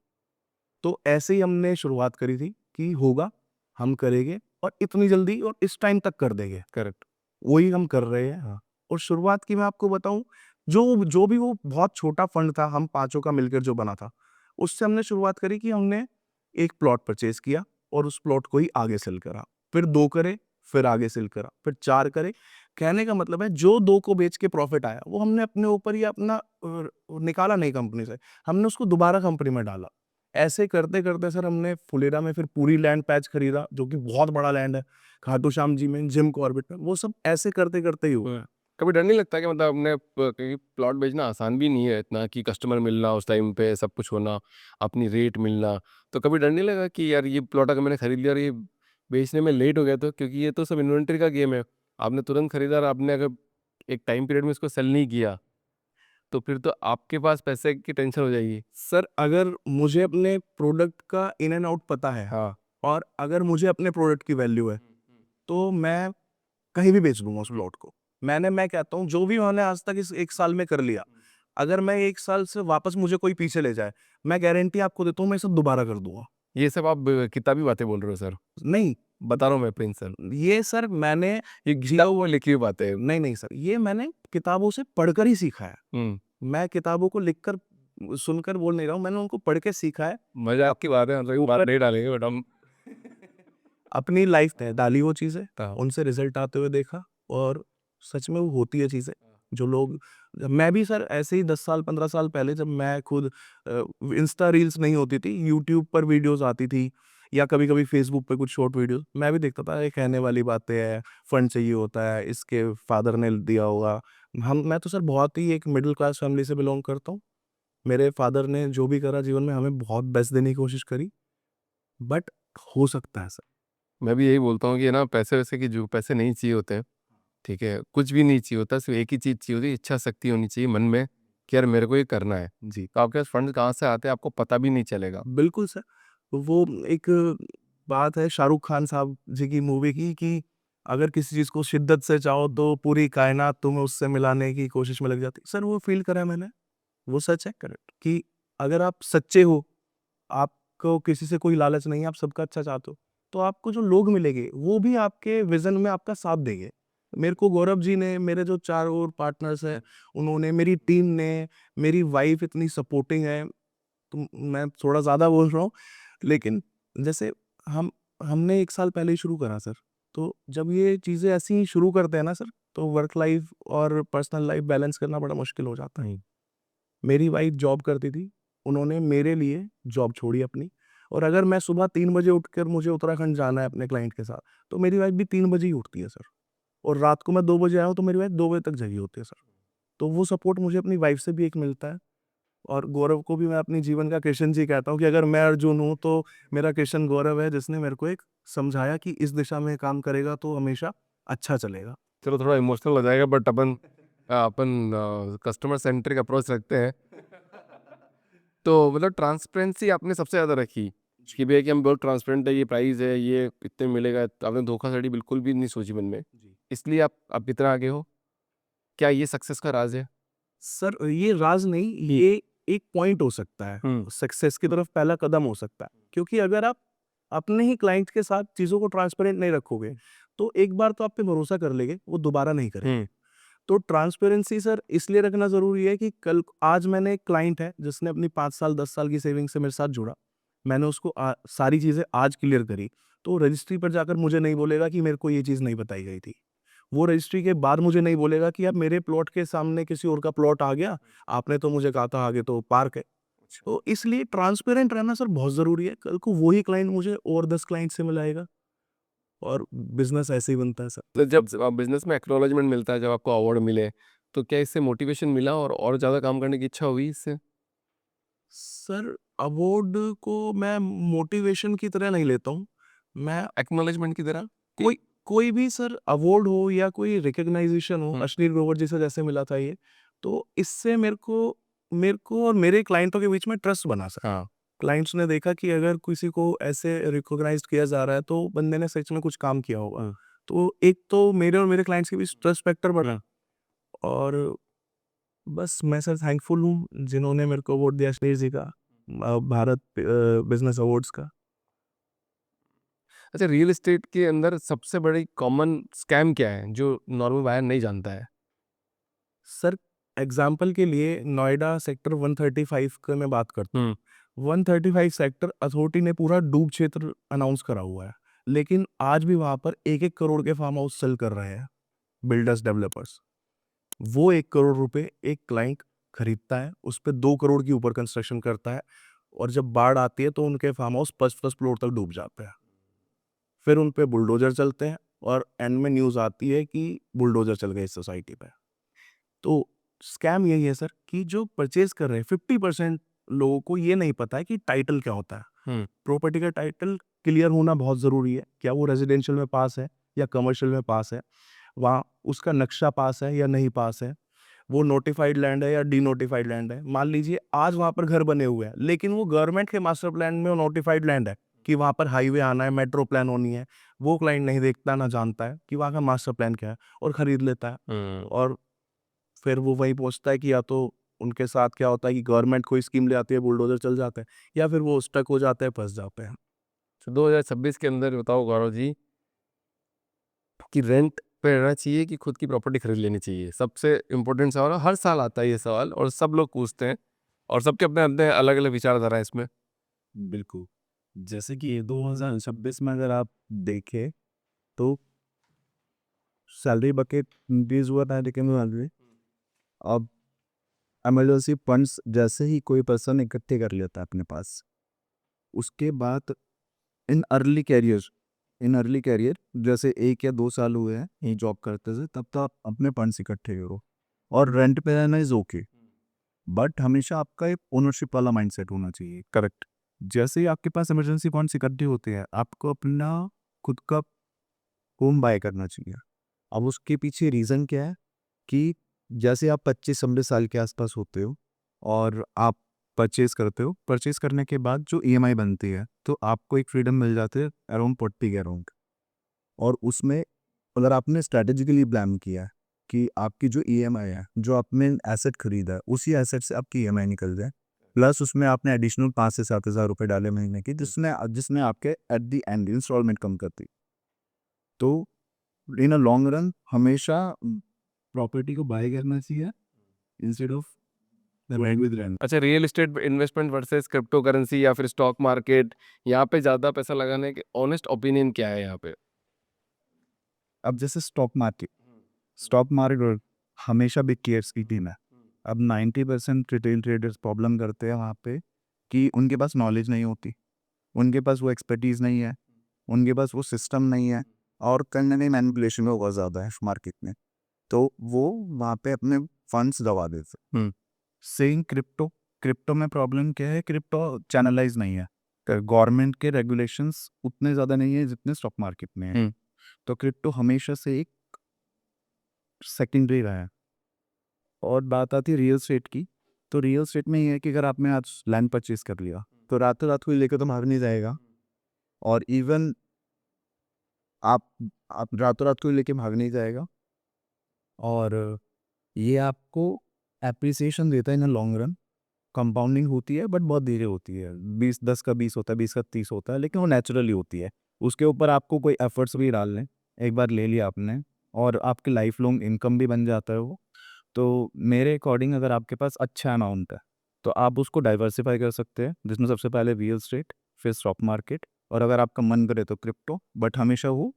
तो ऐसे ही हमने शुरुआत करी थी कि होगा, हम करेंगे और इतनी जल्दी और इस टाइम तक कर देंगे। करेक्ट। वही हम कर रहे हैं। हाँ। और शुरुआत की मैं आपको बताऊँ, जो भी वो बहुत छोटा फंड था, हम पाँचों का मिलकर जो बना था, उससे हमने शुरुआत करी कि हमने एक प्लॉट परचेज़ किया और उस प्लॉट को ही आगे सेल करा। फिर 2 करे, फिर आगे सेल करा, फिर 4 करे। कहने का मतलब है जो 2 को बेच के प्रॉफ़िट आया, वो हमने अपने ऊपर ही अपना निकाला नहीं कंपनी से, हमने उसको दोबारा कंपनी में डाला। ऐसे करते-करते सर हमने फुलेरा में फिर पूरी लैंड पैच खरीदा, जो कि बहुत बड़ा लैंड है, खाटू श्याम जी में, जिम कॉर्बेट में, वो सब ऐसे करते-करते ही हुआ। कभी डर नहीं लगता कि मतलब अपने क्योंकि प्लॉट बेचना आसान भी नहीं है इतना, कि कस्टमर मिलना उस टाइम पे, सब कुछ होना, अपनी रेट मिलना। तो कभी डर नहीं लगा कि यार ये प्लॉट अगर मैंने खरीद लिया और ये बेचने में लेट हो गया, तो क्योंकि ये तो सब इन्वेंटरी का गेम है, आपने तुरंत खरीदा और आपने अगर एक टाइम पीरियड में इसको सेल नहीं किया, तो फिर तो आपके पास पैसे की टेंशन हो जाएगी। सर अगर मुझे अपने प्रोडक्ट का इन एंड आउट पता है हाँ। और अगर मुझे अपने प्रोडक्ट की वैल्यू है, तो मैं कहीं भी बेच दूँगा उस प्लॉट को। मैं कहता हूँ जो भी मैंने आज तक इस 1 साल में कर लिया, अगर मैं 1 साल से वापस मुझे कोई पीछे ले जाए, मैं गारंटी आपको देता हूँ मैं ये सब दोबारा कर दूँगा। ये सब आप किताबी बातें बोल रहे हो सर, नहीं, बता रहा हूँ मैं प्रिंस सर, ये सर मैंने ये किताबों में लिखी हुई बातें हैं। नहीं सर, ये मैंने किताबों से पढ़कर ही सीखा है। हम्म। मैं किताबों को लिखकर सुनकर बोल नहीं रहा हूँ, मैंने उनको पढ़ के सीखा है। मजाक की बात है, हम तो बात नहीं डालेंगे बट हम। अपनी लाइफ में डाली वो चीज़ें, हाँ। उनसे रिजल्ट आते हुए देखा और सच में वो होती है चीज़ें। जो लोग मैं भी सर ऐसे ही 10 साल 15 साल पहले जब मैं खुद इंस्टा रील्स नहीं होती थी, यूट्यूब पर वीडियोज़ आती थी या कभी-कभी फेसबुक पे कुछ शॉर्ट वीडियोज़, मैं भी देखता था ये कहने वाली बातें हैं, फंड चाहिए होता है, इसके फादर ने दिया होगा। मैं तो सर बहुत ही एक मिडिल क्लास फैमिली से बिलॉन्ग करता हूँ। मेरे फादर ने जो भी करा जीवन में हमें बहुत बेस्ट देने की कोशिश करी, बट हो सकता है सर। मैं भी यही बोलता हूँ कि ना, पैसे वैसे की जो पैसे नहीं चाहिए होते हैं, ठीक है, कुछ भी नहीं चाहिए होता, सिर्फ एक ही चीज़ चाहिए होती है, इच्छा शक्ति होनी चाहिए मन में कि यार मेरे को ये करना है। जी। तो आपके पास फंड कहाँ से आते हैं आपको पता भी नहीं चलेगा। बिल्कुल सर। वो एक बात है शाहरुख खान साहब जी की मूवी की कि अगर किसी चीज़ को शिद्दत से चाहो तो पूरी कायनात तुम्हें उससे मिलाने की कोशिश में लग जाती है। सर वो फ़ील करा है मैंने, वो सच है करेक्ट कि अगर आप सच्चे हो, आपको किसी से कोई लालच नहीं है, आप सबका अच्छा चाहते हो, तो आपको जो लोग मिलेंगे, वो भी आपके विज़न में आपका साथ देंगे। मेरे को गौरव जी ने, मेरे जो 4 और पार्टनर्स हैं, उन्होंने, मेरी टीम ने, मेरी वाइफ़ इतनी सपोर्टिंग है, तो मैं थोड़ा ज़्यादा बोल रहा हूँ, लेकिन जैसे हम हमने 1 साल पहले ही शुरू करा सर, तो जब ये चीज़ें ऐसी ही शुरू करते हैं ना सर, तो वर्क लाइफ़ और पर्सनल लाइफ़ बैलेंस करना बड़ा मुश्किल हो जाता है। मेरी वाइफ़ जॉब करती थी, उन्होंने मेरे लिए जॉब छोड़ी अपनी और अगर मैं सुबह 3 बजे उठकर मुझे उत्तराखंड जाना है अपने क्लाइंट के साथ, तो मेरी वाइफ़ भी 3 बजे ही उठती है सर और रात को मैं 2 बजे आया हूँ, तो मेरी वाइफ़ 2 बजे तक जगी होती है सर। तो वो सपोर्ट मुझे अपनी वाइफ़ से भी एक मिलता है। और गौरव को भी मैं अपनी जीवन का कृष्ण जी कहता हूँ कि अगर मैं अर्जुन हूँ तो मेरा कृष्ण गौरव है, जिसने मेरे को एक समझाया कि इस दिशा में काम करेगा तो हमेशा अच्छा चलेगा। चलो थोड़ा इमोशनल हो जाएगा but upon customer centric approach रखते हैं। तो मतलब ट्रांसपेरेंसी आपने सबसे ज़्यादा रखी कि भैया कि हम बहुत ट्रांसपेरेंट है, ये प्राइस है, ये इतने में मिलेगा, तो आपने धोखाधड़ी बिल्कुल भी नहीं सोची मन में, जी। इसलिए आप इतना आगे हो। क्या ये सक्सेस का राज है? सर ये राज नहीं, ये एक पॉइंट हो सकता है, हम्म। सक्सेस की तरफ पहला कदम हो सकता है। क्योंकि अगर आप अपने ही क्लाइंट के साथ चीज़ों को ट्रांसपेरेंट नहीं रखोगे तो एक बार तो आप पे भरोसा कर लेंगे, वो दोबारा नहीं करेंगे। हम्म। तो ट्रांसपेरेंसी सर इसलिए रखना ज़रूरी है कि कल आज मैंने एक क्लाइंट है जिसने अपनी 5 साल 10 साल की सेविंग से मेरे साथ जुड़ा, मैंने उसको सारी चीज़ें आज क्लियर करी, तो रजिस्ट्री पर जाकर मुझे नहीं बोलेगा कि मेरे को ये चीज़ नहीं बताई गई थी। वो रजिस्ट्री के बाद मुझे नहीं बोलेगा कि अब मेरे प्लॉट के सामने किसी और का प्लॉट आ गया, आपने तो मुझे कहा था आगे तो पार्क है। तो इसलिए ट्रांसपेरेंट रहना सर बहुत ज़रूरी है, कल को वही क्लाइंट मुझे और 10 क्लाइंट से मिलाएगा और बिज़नेस ऐसे ही बनता है सर। तो जब बिजनेस में एक्नॉलेजमेंट मिलता है, जब आपको अवार्ड मिले, तो क्या इससे मोटिवेशन मिला और ज़्यादा काम करने की इच्छा हुई इससे? सर अवार्ड को मैं मोटिवेशन की तरह नहीं लेता हूँ। मैं एक्नॉलेजमेंट की तरह? कोई कोई भी सर अवार्ड हो या कोई रिकॉग्नाइजेशन हो, अश्लील ग्रोवर जिसे जैसे मिला था ये, तो इससे मेरे को और मेरे क्लाइंटों के बीच में ट्रस्ट बना सर। हाँ। क्लाइंट्स ने देखा कि अगर किसी को ऐसे रिकॉग्नाइज्ड किया जा रहा है तो बंदे ने सच में कुछ काम किया होगा। तो एक तो मेरे और मेरे क्लाइंट्स के बीच ट्रस्ट फैक्टर बढ़ा और बस मैं सर थैंकफुल हूँ जिन्होंने मेरे को अवार्ड दिया अश्लील जी का, भारत बिजनेस अवार्ड्स का। अच्छा, रियल एस्टेट के अंदर सबसे बड़ी कॉमन स्कैम क्या है जो नॉर्मल बायर नहीं जानता है? सर एग्जाम्पल के लिए नोएडा सेक्टर 135 का मैं बात करता हूँ। 135 सेक्टर अथॉरिटी ने पूरा डूब क्षेत्र अनाउंस करा हुआ है, लेकिन आज भी वहां पर 1-1 करोड़ के फार्म हाउस सेल कर रहे हैं बिल्डर्स डेवलपर्स। वो 1 करोड़ रुपए एक क्लाइंट खरीदता है, उस पे 2 करोड़ के ऊपर कंस्ट्रक्शन करता है और जब बाढ़ आती है तो उनके farm house first first floor तक डूब जाते हैं। फिर उन पे बुलडोजर चलते हैं और एंड में न्यूज़ आती है कि बुलडोजर चल गए इस सोसाइटी पे। तो स्कैम यही है सर कि जो परचेज कर रहे हैं 50% लोगों को ये नहीं पता है कि टाइटल क्या होता है। प्रॉपर्टी का टाइटल क्लियर होना बहुत ज़रूरी है, क्या वो रेजिडेंशियल में पास है या कमर्शियल में पास है, वहाँ उसका नक्शा पास है या नहीं पास है, वो नोटिफाइड लैंड है या डी नोटिफाइड लैंड है। मान लीजिए आज वहाँ पर घर बने हुए हैं लेकिन वो गवर्नमेंट के मास्टर प्लान में नोटिफाइड लैंड है कि वहाँ पर हाईवे आना है, मेट्रो प्लान होनी है, वो क्लाइंट नहीं देखता ना जानता है कि वहाँ का मास्टर प्लान क्या है और खरीद लेता है। और फिर वो वहीं पहुँचता है कि या तो उनके साथ क्या होता है कि गवर्नमेंट कोई स्कीम ले आती है, बुलडोज़र चल जाता है या फिर वो स्टक हो जाते हैं, फँस जाते हैं। तो 2026 के अंदर बताओ गौरव जी कि रेंट पे रहना चाहिए कि खुद की प्रॉपर्टी खरीद लेनी चाहिए? सबसे इम्पोर्टेंट सवाल है, हर साल आता है ये सवाल और सब लोग पूछते हैं और सबके अपने अपने अलग अलग विचारधारा है इसमें। बिल्कुल। जैसे कि 2026 में अगर आप देखें तो सैलरी बकेट इंक्रीज हुआ था, लेकिन अब इमरजेंसी फंड्स जैसे ही कोई पर्सन इकट्ठे कर लेता है अपने पास, उसके बाद इन अर्ली कैरियर जैसे 1 या 2 साल हुए हैं यही जॉब करते थे, तब तो आप अपने फंड्स इकट्ठे करो और रेंट पे रहना इज ओके, बट हमेशा आपका एक ओनरशिप वाला माइंडसेट होना चाहिए। करेक्ट। जैसे ही आपके पास इमरजेंसी फंड्स इकट्ठे होते हैं, आपको अपना खुद का होम बाय करना चाहिए। अब उसके पीछे रीज़न क्या है कि जैसे आप 25-26 साल के आसपास होते हो और आप परचेज़ करते हो, परचेज़ करने के बाद जो ईएमआई बनती है, तो आपको एक फ्रीडम मिल जाती है अराउंड 40 के अराउंड। और उसमें अगर आपने स्ट्रैटेजिकली प्लान किया है कि आपकी जो ईएमआई है, जो आपने एसेट खरीदा है, उसी एसेट से आपकी ईएमआई निकल जाए, प्लस उसमें आपने एडिशनल 5 से 7 हज़ार रुपये डाले महीने की, जिसने जिसने आपके एट द एंड इंस्टॉलमेंट कम कर दी। तो इन अ लॉन्ग रन हमेशा प्रॉपर्टी को बाय करना चाहिए instead of rent with rent. अच्छा, real estate investment versus crypto currency या फिर स्टॉक मार्केट, यहाँ पे ज़्यादा पैसा लगाने के ऑनेस्ट ओपिनियन क्या है यहाँ पे? अब जैसे स्टॉक मार्केट हमेशा बिग केयर्स की टीम है। अब 90% रिटेल ट्रेडर्स प्रॉब्लम करते हैं वहाँ पे कि उनके पास नॉलेज नहीं होती, उनके पास वो एक्सपर्टीज़ नहीं है, उनके पास वो सिस्टम नहीं है और कहीं ना कहीं मैनिपुलेशन में बहुत ज़्यादा है मार्केट में, तो वो वहाँ पे अपने फंड्स दबा देते हैं। सेम क्रिप्टो में प्रॉब्लम क्या है, क्रिप्टो चैनलाइज नहीं है, गवर्नमेंट के रेगुलेशंस उतने ज़्यादा नहीं है जितने स्टॉक मार्केट में है। तो क्रिप्टो हमेशा से एक सेकेंडरी रहा है। और बात आती है रियल स्टेट की, तो रियल स्टेट में ये है कि अगर आपने आज लैंड परचेज कर लिया तो रातों रात कोई लेकर तो भाग नहीं जाएगा, और इवन आप रातों रात कोई लेके भाग नहीं जाएगा, और ये आपको एप्रिसिएशन देता है इन लॉन्ग रन। कंपाउंडिंग होती है बट बहुत धीरे होती है, 10 का 20 होता है, 20 का 30 होता है, लेकिन वो नेचुरली होती है। उसके ऊपर आपको कोई एफर्ट्स भी डालने, एक बार ले लिया आपने और आपकी लाइफ लॉन्ग इनकम भी बन जाता है वो। तो मेरे अकॉर्डिंग अगर आपके पास अच्छा अमाउंट है तो आप उसको डाइवर्सिफाई कर सकते हैं, जिसमें सबसे पहले रियल एस्टेट, फिर स्टॉक मार्केट, और अगर आपका मन करे तो क्रिप्टो। बट हमेशा वो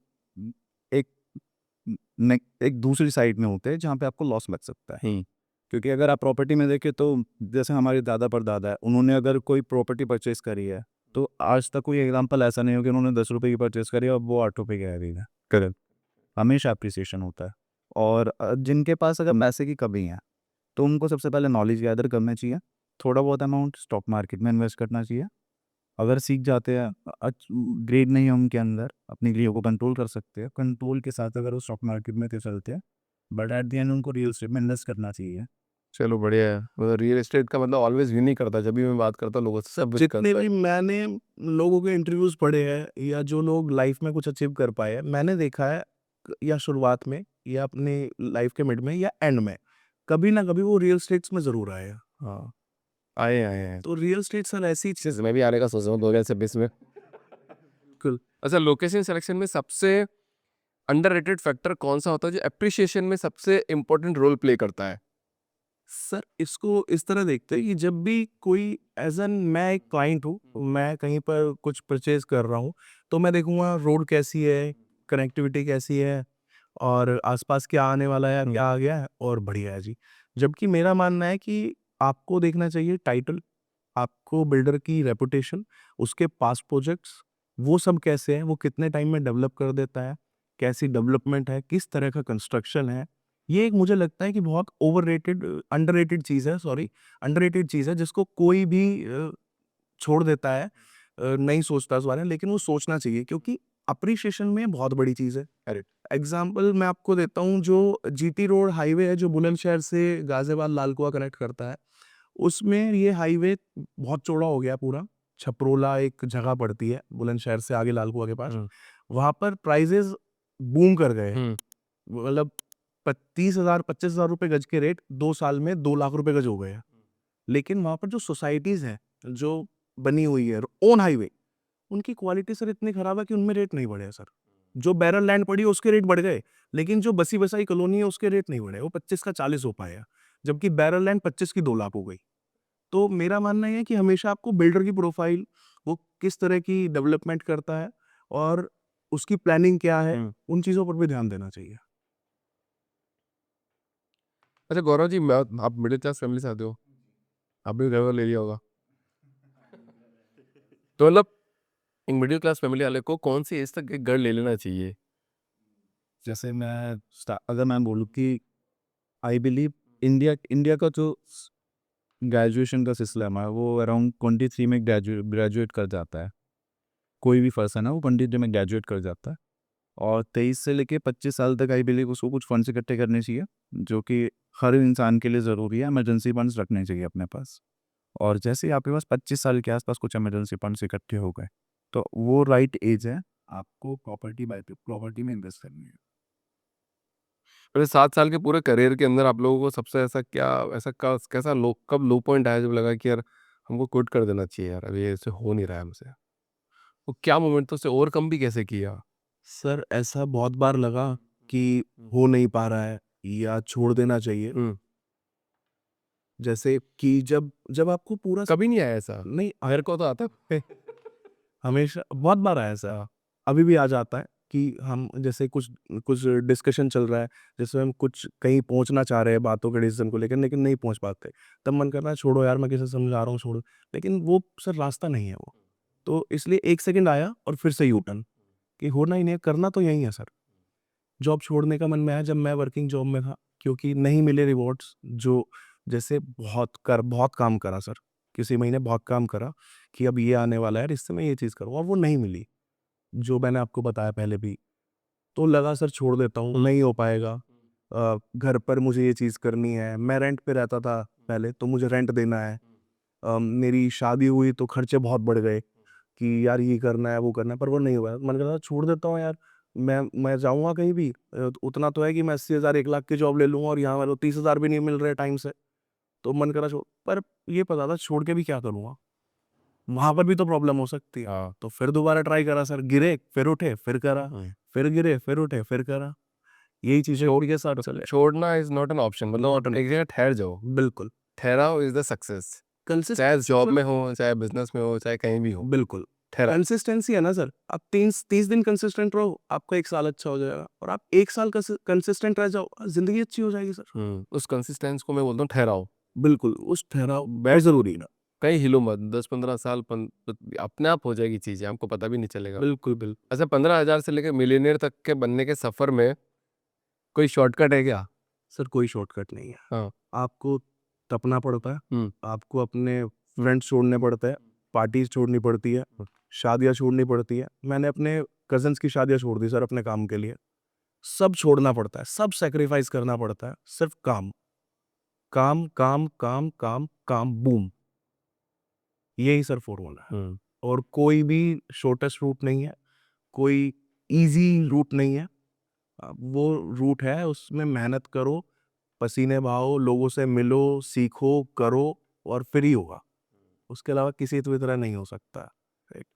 एक एक दूसरी साइड में होते हैं जहाँ पे आपको लॉस लग सकता है। क्योंकि अगर आप प्रॉपर्टी में देखें तो जैसे हमारे दादा परदादा है, उन्होंने अगर कोई प्रॉपर्टी परचेज करी है तो आज तक कोई एग्जांपल ऐसा नहीं हो कि उन्होंने 10 रुपए की परचेज करी और वो 8 रुपए की आ रही है। करेक्ट। हमेशा अप्रिसिएशन होता है। और जिनके पास अगर पैसे की कमी है तो उनको सबसे पहले नॉलेज गैदर करना चाहिए, थोड़ा बहुत अमाउंट स्टॉक मार्केट में इन्वेस्ट करना चाहिए। अगर सीख जाते हैं, ग्रेड नहीं है उनके अंदर, अपनी ग्रीड को कंट्रोल कर सकते हैं, कंट्रोल के साथ अगर वो स्टॉक मार्केट में तो चलते हैं, बट एट द एंड उनको रियल एस्टेट में इन्वेस्ट करना चाहिए। चलो बढ़िया है। मतलब रियल एस्टेट का मतलब ऑलवेज विन नहीं करता, जब भी मैं बात करता हूँ लोगों से सब win जितने करता भी है। मैंने लोगों के इंटरव्यूज पढ़े हैं या जो लोग लाइफ में कुछ अचीव कर पाए हैं, मैंने देखा है या शुरुआत में या अपने लाइफ के मिड में या एंड में कभी ना कभी वो रियल स्टेट्स में जरूर आए हैं। हाँ, आए आए हैं। तो रियल स्टेट सर ऐसी चीज मैं भी आने का सोच रहा हूँ 2026 में। बिल्कुल। अच्छा, लोकेशन सिलेक्शन में सबसे अंडररेटेड फैक्टर कौन सा होता है जो एप्रिसिएशन में सबसे इम्पोर्टेंट रोल प्ले करता है? सर इसको इस तरह देखते हैं कि जब भी कोई एज एन मैं एक क्लाइंट हूँ, मैं कहीं पर कुछ परचेज कर रहा हूँ, तो मैं देखूंगा रोड कैसी है, कनेक्टिविटी कैसी है, और आसपास क्या आने वाला है, क्या आ गया है, और बढ़िया है जी। जबकि मेरा मानना है कि आपको देखना चाहिए टाइटल, आपको बिल्डर की रेपुटेशन, उसके पास्ट प्रोजेक्ट्स, वो सब कैसे हैं, वो कितने टाइम में डेवलप कर देता है, कैसी डेवलपमेंट है, किस तरह का कंस्ट्रक्शन है। ये एक मुझे लगता है कि बहुत ओवररेटेड अंडररेटेड चीज़ है, सॉरी, अंडररेटेड चीज़ है जिसको कोई भी छोड़ देता है, नहीं सोचता उस बारे में, लेकिन वो सोचना चाहिए क्योंकि अप्रिशिएशन में बहुत बड़ी चीज़ है। करेक्ट। एग्जाम्पल मैं आपको देता हूँ, जो जीटी रोड हाईवे है जो बुलंदशहर से गाजियाबाद लाल कुआं कनेक्ट करता है, उसमें ये हाईवे बहुत चौड़ा हो गया पूरा। छपरोला एक जगह पड़ती है बुलंदशहर से आगे लाल कुआं के पास, वहाँ पर प्राइजेस बूम कर गए। मतलब 30,000 25,000 रुपए गज के रेट 2 साल में 2 लाख रुपए गज हो गए हैं। लेकिन वहाँ पर जो सोसाइटीज हैं जो बनी हुई है ऑन हाईवे, उनकी क्वालिटी सर इतनी खराब है कि उनमें रेट नहीं बढ़े हैं सर। जो बैरल लैंड पड़ी है उसके रेट बढ़ गए, लेकिन जो बसी बसाई कॉलोनी है उसके रेट नहीं बढ़े, वो 25 का 40 हो पाया, जबकि बैरल लैंड 25 की 2 लाख हो गई। तो मेरा मानना ये है कि हमेशा आपको बिल्डर की प्रोफाइल, वो किस तरह की डेवलपमेंट करता है और उसकी प्लानिंग क्या है, उन चीज़ों पर भी ध्यान देना चाहिए। अच्छा गौरव जी, आप मिडिल क्लास फैमिली से आते हो, आपने भी घर वर ले लिया होगा, तो मतलब एक मिडिल क्लास फैमिली वाले को कौन सी एज तक एक घर ले लेना चाहिए? जैसे अगर मैं बोलूँ कि आई बिलीव इंडिया इंडिया का जो ग्रेजुएशन का सिस्टम है वो अराउंड 23 में ग्रेजुएट कर जाता है। कोई भी पर्सन है वो 23 में ग्रेजुएट कर जाता है, और 23 से लेके 25 साल तक आई बिलीव उसको कुछ फंड्स इकट्ठे करने चाहिए, जो कि हर इंसान के लिए ज़रूरी है। इमरजेंसी फंड्स रखने चाहिए अपने पास। और जैसे ही आपके पास 25 साल के आसपास कुछ इमरजेंसी फंड्स इकट्ठे हो गए तो वो राइट एज है आपको प्रॉपर्टी में इन्वेस्ट करनी है। वैसे 7 साल के पूरे करियर के अंदर आप लोगों को सबसे ऐसा क्या, ऐसा कैसा लो, कब लो पॉइंट आया जब लगा कि यार हमको क्विट कर देना चाहिए यार, अभी ऐसे हो नहीं रहा है हमसे? वो क्या मोमेंट था, उसे ओवरकम भी कैसे किया? सर ऐसा बहुत बार लगा कि हो नहीं पा रहा है या छोड़ देना चाहिए। जैसे कि जब जब आपको पूरा कभी नहीं आया ऐसा? नहीं, मेरे को तो आता है। हमेशा बहुत बार आया ऐसा, हाँ। अभी भी आ जाता है कि हम जैसे कुछ कुछ डिस्कशन चल रहा है, जैसे हम कुछ कहीं पहुंचना चाह रहे हैं बातों के डिसीजन को लेकर, लेकिन नहीं पहुंच पाते, तब मन करता है छोड़ो यार, मैं किसे समझा रहा हूँ, छोड़ो। लेकिन वो सर रास्ता नहीं है वो, तो इसलिए एक सेकंड आया और फिर से यू टर्न कि होना ही नहीं है, करना तो यही है सर। जॉब छोड़ने का मन में आया जब मैं वर्किंग जॉब में था, क्योंकि नहीं मिले रिवॉर्ड्स, जो जैसे बहुत काम करा सर, किसी महीने बहुत काम करा कि अब ये आने वाला है, इससे मैं ये चीज़ करूँ, और वो नहीं मिली, जो मैंने आपको बताया पहले भी। तो लगा सर छोड़ देता हूँ, नहीं हो पाएगा। घर पर मुझे ये चीज़ करनी है, मैं रेंट पे रहता था पहले, तो मुझे रेंट देना है। मेरी शादी हुई तो खर्चे बहुत बढ़ गए कि यार ये करना है, वो करना है, पर वो नहीं हुआ। मन करता था छोड़ देता हूँ यार, मैं जाऊँगा कहीं भी उतना तो है कि मैं 80,000 1 लाख की जॉब ले लूँगा और यहाँ वालों 30,000 भी नहीं मिल रहे टाइम से, तो मन करा छोड़, पर ये पता था छोड़ के भी क्या करूँगा? वहाँ पर भी तो प्रॉब्लम हो सकती है। हाँ। तो फिर दोबारा ट्राई करा सर, गिरे, फिर उठे, फिर करा, फिर गिरे, फिर उठे, फिर करा। यही चीज़ें उनके के साथ चले। छोड़ना इज़ नॉट एन ऑप्शन, मतलब एक जगह ठहर जाओ। बिल्कुल। ठहराव इज़ द सक्सेस। चाहे कंसिस्टेंसी जॉब में हो, चाहे बिज़नेस में हो, चाहे कहीं भी हो। बिल्कुल। ठहरा कंसिस्टेंसी है ना सर, आप 30 दिन कंसिस्टेंट रहो, आपका 1 साल अच्छा हो जाएगा और आप 1 साल कंसिस्टेंट रह जाओ, ज़िंदगी अच्छी हो जाएगी सर। उस कंसिस्टेंस को मैं बोलता हूँ ठहराव। बिल्कुल, उस ठहराव बहुत ज़रूरी है। कहीं हिलो मत, 10-15 साल अपने आप हो जाएगी चीज़ें, आपको पता भी नहीं चलेगा। बिल्कुल, बिल्कुल। अच्छा, 15,000 से लेकर मिलियनेयर तक के बनने के सफ़र में कोई शॉर्टकट है क्या? सर कोई शॉर्टकट नहीं है। हाँ। आपको तपना पड़ता है, हुँ। आपको अपने फ्रेंड्स छोड़ने पड़ते हैं, पार्टीज़ छोड़नी पड़ती है, शादियाँ छोड़नी पड़ती है। मैंने अपने कज़िन्स की शादियाँ छोड़ दी सर अपने काम के लिए। सब छोड़ना पड़ता है, सब सैक्रिफाइस करना पड़ता है, सिर्फ़ काम। काम, काम, काम, काम, काम, बूम! यही सर फ़ॉर्मूला है हुँ। और कोई भी शॉर्टेस्ट रूट नहीं है, कोई ईज़ी रूट नहीं है। वो रूट है, उसमें मेहनत करो, पसीने बहाओ, लोगों से मिलो, सीखो, करो और फिर ही होगा। उसके अलावा किसी भी तरह नहीं हो सकता।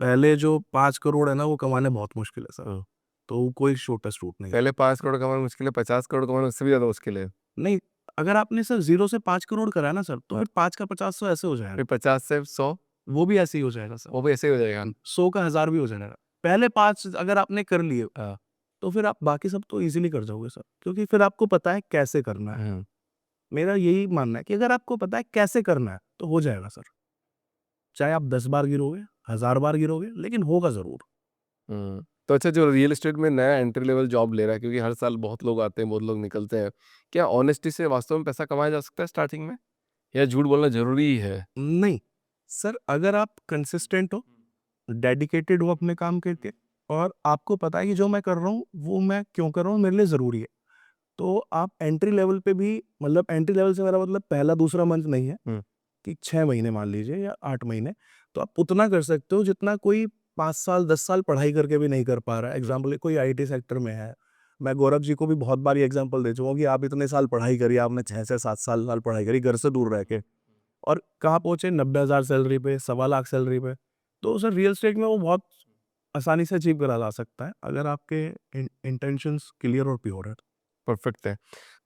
पहले जो 5 करोड़ है ना, वो कमाने बहुत मुश्किल है सर। हाँ। तो कोई शॉर्टेस्ट रूट नहीं है। पहले 5 करोड़ कमाना मुश्किल है, 50 करोड़ कमाना उससे भी ज़्यादा मुश्किल है। नहीं, अगर आपने सर 0 से 5 करोड़ करा है ना सर, तो फिर 5 का 50 तो ऐसे हो जाएगा। फिर 50 से 100 वो भी ऐसे ही हो जाएगा सर। वो भी ऐसे ही हो जाएगा। 100 का 1000 भी हो जाएगा। पहले 5 अगर आपने कर लिए, हाँ। तो फिर आप बाकी सब तो ईज़िली कर जाओगे सर, क्योंकि फिर आपको पता है कैसे करना है। हुँ। मेरा यही मानना है कि अगर आपको पता है कैसे करना है, तो हो जाएगा सर। चाहे आप 10 बार गिरोगे, 1000 बार गिरोगे, लेकिन होगा ज़रूर। हुँ। तो अच्छा, जो रियल एस्टेट में नया एंट्री लेवल जॉब ले रहा है, क्योंकि हर साल बहुत लोग आते हैं, बहुत लोग निकलते हैं। क्या ऑनेस्टी से वास्तव में पैसा कमाया जा सकता है स्टार्टिंग में? या झूठ बोलना ज़रूरी ही है? नहीं, सर अगर आप कंसिस्टेंट हो, डेडिकेटेड हो अपने काम के लिए और आपको पता है कि जो मैं कर रहा हूँ, वो मैं क्यों कर रहा हूँ, मेरे लिए ज़रूरी है। तो आप एंट्री लेवल पे भी, मतलब एंट्री लेवल से मेरा मतलब पहला दूसरा मंथ नहीं है हुँ। कि 6 महीने मान लीजिए या 8 महीने, तो आप उतना कर सकते हो जितना कोई 5 साल 10 साल पढ़ाई करके भी नहीं कर पा रहा है। एग्ज़ाम्पल कोई आईटी सेक्टर में है, मैं गौरव जी को भी बहुत बार ये एग्ज़ाम्पल दे चुका हूँ कि आप इतने साल पढ़ाई करी, आपने 6 से 7 साल पढ़ाई करी घर से दूर रह के और कहाँ पहुँचे 90,000 सैलरी पे, सवा लाख सैलरी पे। तो सर रियल एस्टेट में वो बहुत आसानी से अचीव करा जा सकता है, अगर आपके इंटेंशंस क्लियर और प्योर है। परफेक्ट है।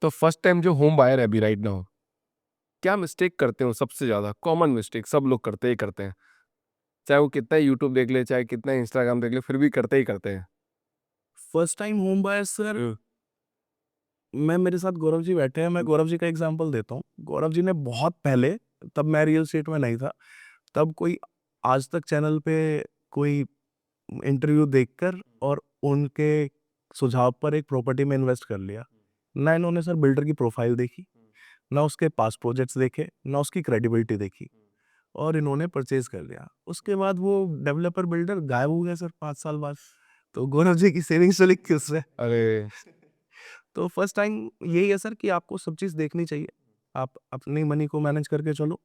तो फर्स्ट टाइम जो होम बायर है अभी राइट नाउ, क्या मिस्टेक करते हो सबसे ज़्यादा? कॉमन मिस्टेक सब लोग करते ही करते हैं। चाहे वो कितना ही यूट्यूब देख ले, चाहे कितना इंस्टाग्राम देख ले, फिर भी करते ही करते हैं। First time home buyer sir, हुँ। मैं मेरे साथ गौरव जी बैठे हैं, मैं गौरव जी का एग्ज़ाम्पल देता हूँ। गौरव जी ने बहुत पहले, तब मैं रियल एस्टेट में नहीं था, तब कोई आज तक चैनल पे कोई इंटरव्यू देखकर और उनके सुझाव पर एक प्रॉपर्टी में इन्वेस्ट कर लिया। ना इन्होंने सर बिल्डर की प्रोफाइल देखी, ना उसके पास्ट प्रोजेक्ट्स देखे, ना उसकी क्रेडिबिलिटी देखी और इन्होंने परचेज़ कर लिया। उसके बाद वो डेवलपर बिल्डर गायब हो गया सर 5 साल बाद। तो गौरव जी की सेविंग्स तो लिखी उससे। अरे! तो फर्स्ट टाइम यही है सर कि आपको सब चीज़ देखनी चाहिए। आप अपनी मनी को मैनेज करके चलो,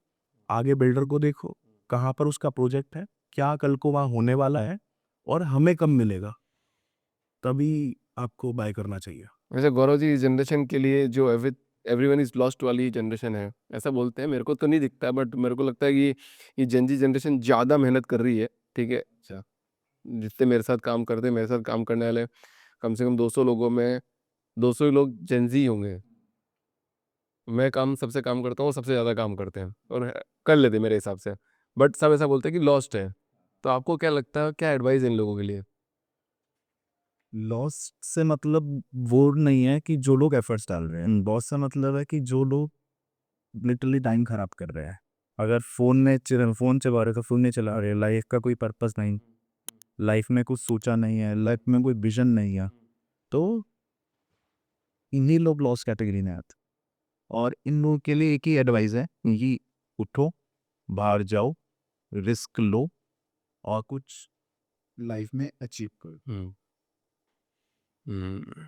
आगे बिल्डर को देखो, कहाँ पर उसका प्रोजेक्ट है, क्या कल को वहाँ होने वाला है और हमें कब मिलेगा, तभी आपको बाय करना चाहिए। वैसे गौरव जी, इस जनरेशन के लिए जो एवरीवन इज़ लॉस्ट वाली जनरेशन है, ऐसा बोलते हैं। मेरे को तो नहीं दिखता, बट मेरे को लगता है कि ये जेन ज़ी जनरेशन ज़्यादा मेहनत कर रही है, ठीक है? अच्छा, जितने मेरे साथ काम करते हैं, मेरे साथ काम करने वाले कम से कम 200 लोगों में 200 ही लोग जेन ज़ी होंगे। मैं काम सबसे काम करता हूँ, वो सबसे ज़्यादा काम करते हैं और कर लेते हैं मेरे हिसाब से। बट सब ऐसा बोलते हैं कि लॉस्ट है। तो आपको क्या लगता है, क्या एडवाइस है इन लोगों के लिए? लॉस से मतलब वो नहीं है कि जो लोग एफर्ट्स डाल रहे हैं, लॉस से मतलब है कि जो लोग लिटरली टाइम खराब कर रहे हैं। अगर फ़ोन चला रहे तो फ़ोन नहीं चला रहे, लाइफ का कोई पर्पस नहीं, लाइफ में कुछ सोचा नहीं है, लाइफ में कोई विजन नहीं है, तो इन्हीं लोग लॉस कैटेगरी में आते हैं। और इन लोगों के लिए एक ही एडवाइस है कि उठो, बाहर जाओ, रिस्क लो और कुछ लाइफ में अचीव करो। हुँ। हुँ।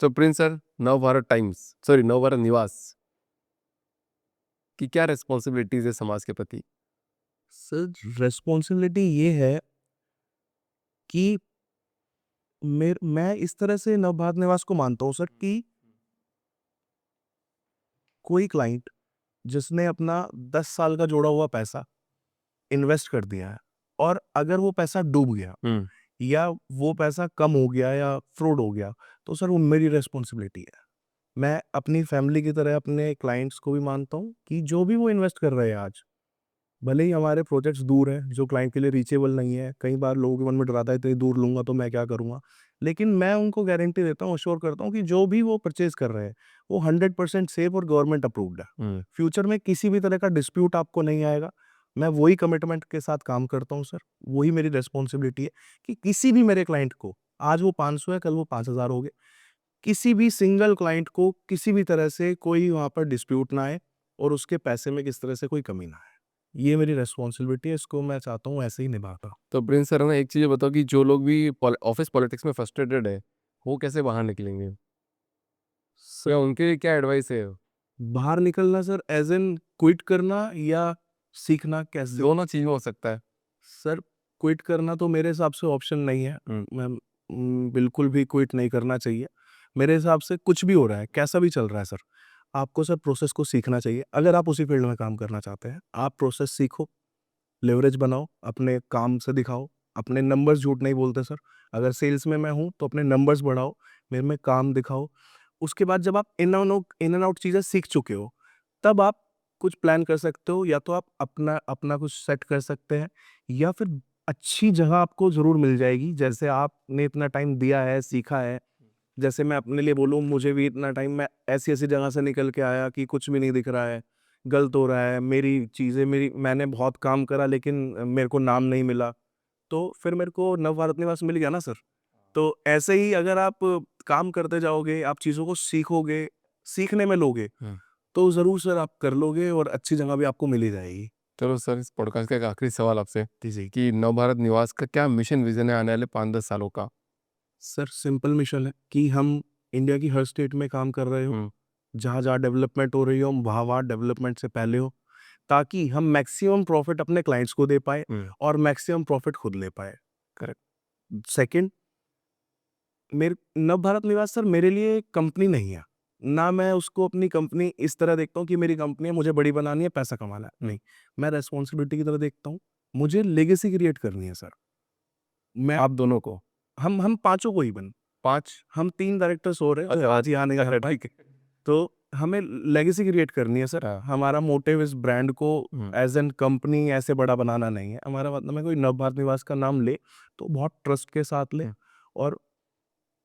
तो Prince sir, Navbharat times, sorry Navbharat निवास की क्या रिस्पॉन्सिबिलिटीज़ है समाज के प्रति? सर रिस्पॉन्सिबिलिटी ये है कि मैं इस तरह से नवभारत निवास को मानता हूँ सर कि कोई क्लाइंट जिसने अपना 10 साल का जोड़ा हुआ पैसा इन्वेस्ट कर दिया है और अगर वो पैसा डूब गया या वो पैसा कम हो गया या फ्रॉड हो गया, तो सर वो मेरी रिस्पॉन्सिबिलिटी है। मैं अपनी फैमिली की तरह अपने क्लाइंट्स को भी मानता हूँ कि जो भी वो इन्वेस्ट कर रहे हैं आज, भले ही हमारे प्रोजेक्ट्स दूर हैं, जो क्लाइंट के लिए रीचेबल नहीं है, कई बार लोगों के मन में डर आता है इतनी दूर लूँगा तो मैं क्या करूँगा? लेकिन मैं उनको गारंटी देता हूँ, अश्योर करता हूँ कि जो भी वो परचेज़ कर रहे हैं, वो 100% सेफ और गवर्नमेंट अप्रूव्ड है। फ्यूचर में किसी भी तरह का डिस्प्यूट आपको नहीं आएगा। मैं वही कमिटमेंट के साथ काम करता हूँ सर, वही मेरी रिस्पॉन्सिबिलिटी है कि किसी भी मेरे क्लाइंट को, आज वो 500 है, कल वो 5000 हो गए, किसी भी सिंगल क्लाइंट को किसी भी तरह से कोई वहाँ पर डिस्प्यूट ना आए और उसके पैसे में किस तरह से कोई कमी ना आए। ये मेरी रिस्पॉन्सिबिलिटी है, इसको मैं चाहता हूँ ऐसे ही निभाता। तो प्रिंस सर ना एक चीज़ बताओ कि जो लोग भी ऑफिस पॉलिटिक्स में फ्रस्ट्रेटेड है, वो कैसे बाहर निकलेंगे? क्या उनके लिए क्या एडवाइस है? बाहर निकलना सर एज़ इन क्विट करना या सीखना कैसे? दोनों चीज़ में हो सकता है। सर क्विट करना तो मेरे हिसाब से ऑप्शन नहीं है। मैं बिल्कुल भी क्विट नहीं करना चाहिए। मेरे हिसाब से कुछ भी हो रहा है, कैसा भी चल रहा है सर, आपको सर प्रोसेस को सीखना चाहिए। अगर आप उसी फील्ड में काम करना चाहते हैं, आप प्रोसेस सीखो, लेवरेज बनाओ, अपने काम से दिखाओ, अपने नंबर्स झूठ नहीं बोलते सर। अगर सेल्स में मैं हूँ, तो अपने नंबर्स बढ़ाओ, मेरे में काम दिखाओ। उसके बाद जब आप इन एंड आउट चीज़ें सीख चुके हो, तब आप कुछ प्लान कर सकते हो, या तो आप अपना अपना कुछ सेट कर सकते हैं या फिर अच्छी जगह आपको ज़रूर मिल जाएगी। जैसे आपने इतना टाइम दिया है, सीखा है, जैसे मैं अपने लिए बोलूँ, मुझे भी इतना टाइम, मैं ऐसी-ऐसी जगह से निकल के आया कि कुछ भी नहीं दिख रहा है, गलत हो रहा है, मेरी चीज़ें मेरी मैंने बहुत काम करा लेकिन मेरे को नाम नहीं मिला, तो फिर मेरे को नवभारत निवास मिल गया ना सर। तो ऐसे ही अगर आप काम करते जाओगे, आप चीज़ों को सीखोगे, सीखने में लोगे, तो ज़रूर सर आप कर लोगे और अच्छी जगह भी आपको मिल ही जाएगी। चलो सर, इस पॉडकास्ट का एक आखिरी सवाल आपसे जी। कि नवभारत निवास का क्या मिशन विज़न है आने वाले 5-10 सालों का? सर सिंपल मिशन है कि हम इंडिया की हर स्टेट में काम कर रहे हो, जहाँ-जहाँ डेवलपमेंट हो रही हो, हम वहाँ-वहाँ डेवलपमेंट से पहले हो, ताकि हम मैक्सिमम प्रॉफिट अपने क्लाइंट्स को दे पाएँ और मैक्सिमम प्रॉफिट खुद ले पाएँ। करेक्ट। सेकंड, मेरे नवभारत निवास सर मेरे लिए कंपनी नहीं है। ना मैं उसको अपनी कंपनी इस तरह देखता हूँ कि मेरी कंपनी है, मुझे बड़ी बनानी है, पैसा कमाना है। नहीं, मैं रिस्पॉन्सिबिलिटी की तरह देखता हूँ। मुझे लेगेसी क्रिएट करनी है सर। मैं आप दोनों को? हम पाँचों को ही 5? हम 3 डायरेक्टर्स हो रहे हैं। अच्छा, आज ही आने का है भाई। तो हमें लेगेसी क्रिएट करनी है सर। हाँ। हमारा मोटिव इस ब्रांड को हुँ। एज़ एन कंपनी ऐसे बड़ा बनाना नहीं है। हमारा मतलब है कोई नवभारत निवास का नाम ले, तो बहुत ट्रस्ट के साथ ले और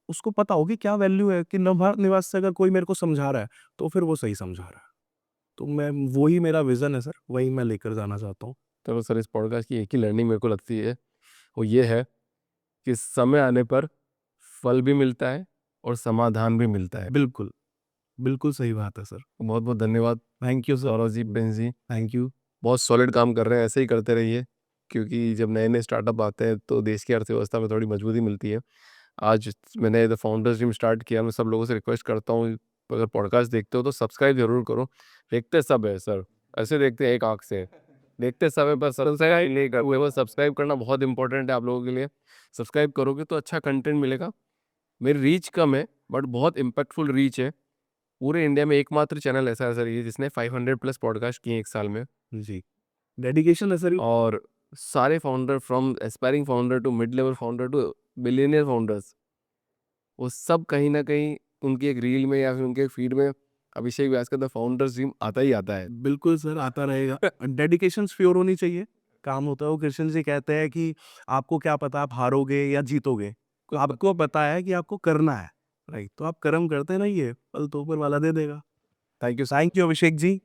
उसको पता हो कि क्या वैल्यू है, कि नवभारत निवास से अगर कोई मेरे को समझा रहा है, तो फिर वो सही समझा रहा है। तो मैं वही मेरा विज़न है सर, वही मैं लेकर जाना चाहता हूँ। चलो सर, इस पॉडकास्ट की एक ही लर्निंग मेरे को लगती है, वो ये है कि समय आने पर फल भी मिलता है और समाधान भी मिलता है। बिल्कुल, बिल्कुल सही बात है सर। बहुत-बहुत धन्यवाद thank you sir. Saurabh ji, Prince ji. Thank you. बहुत सॉलिड काम कर रहे हैं, ऐसे ही करते रहिए, क्योंकि जब नए-नए स्टार्टअप आते हैं तो देश की अर्थव्यवस्था में थोड़ी मजबूती मिलती है। आज मैंने द फाउंडर्स जिम स्टार्ट किया, मैं सब लोगों से रिक्वेस्ट करता हूँ, अगर पॉडकास्ट देखते हो तो सब्सक्राइब ज़रूर करो। देखते सब है सर, ऐसे देखते हैं एक आँख से। देखते सब है पर सब्सक्राइब नहीं कर हुए, वो सब्सक्राइब करना बहुत इंपॉर्टेंट है आप लोगों के लिए। सब्सक्राइब करोगे तो अच्छा कंटेंट मिलेगा। मेरी रीच कम है, बट बहुत इम्पैक्टफुल रीच है। पूरे इंडिया में एकमात्र चैनल ऐसा है सर ये, जिसने 500 प्लस पॉडकास्ट किए हैं 1 साल में। जी, डेडिकेशन है सर। और सारे founder, from aspiring founder to mid level founder to billionaire founders, वो सब कहीं न कहीं उनकी एक रील में या फिर उनके फीड में अभिषेक व्यास का द फाउंडर्स ड्रीम आता ही आता है। बिल्कुल सर, आता रहेगा। डेडिकेशंस प्योर होनी चाहिए। काम होता है, वो कृष्ण जी कहते हैं कि आपको क्या पता आप हारोगे या जीतोगे? आपको पता है कि आपको करना है, राइट? तो आप कर्म करते रहिए, फल तो ऊपर वाला दे देगा। Thank you. Thank you Abhishek ji.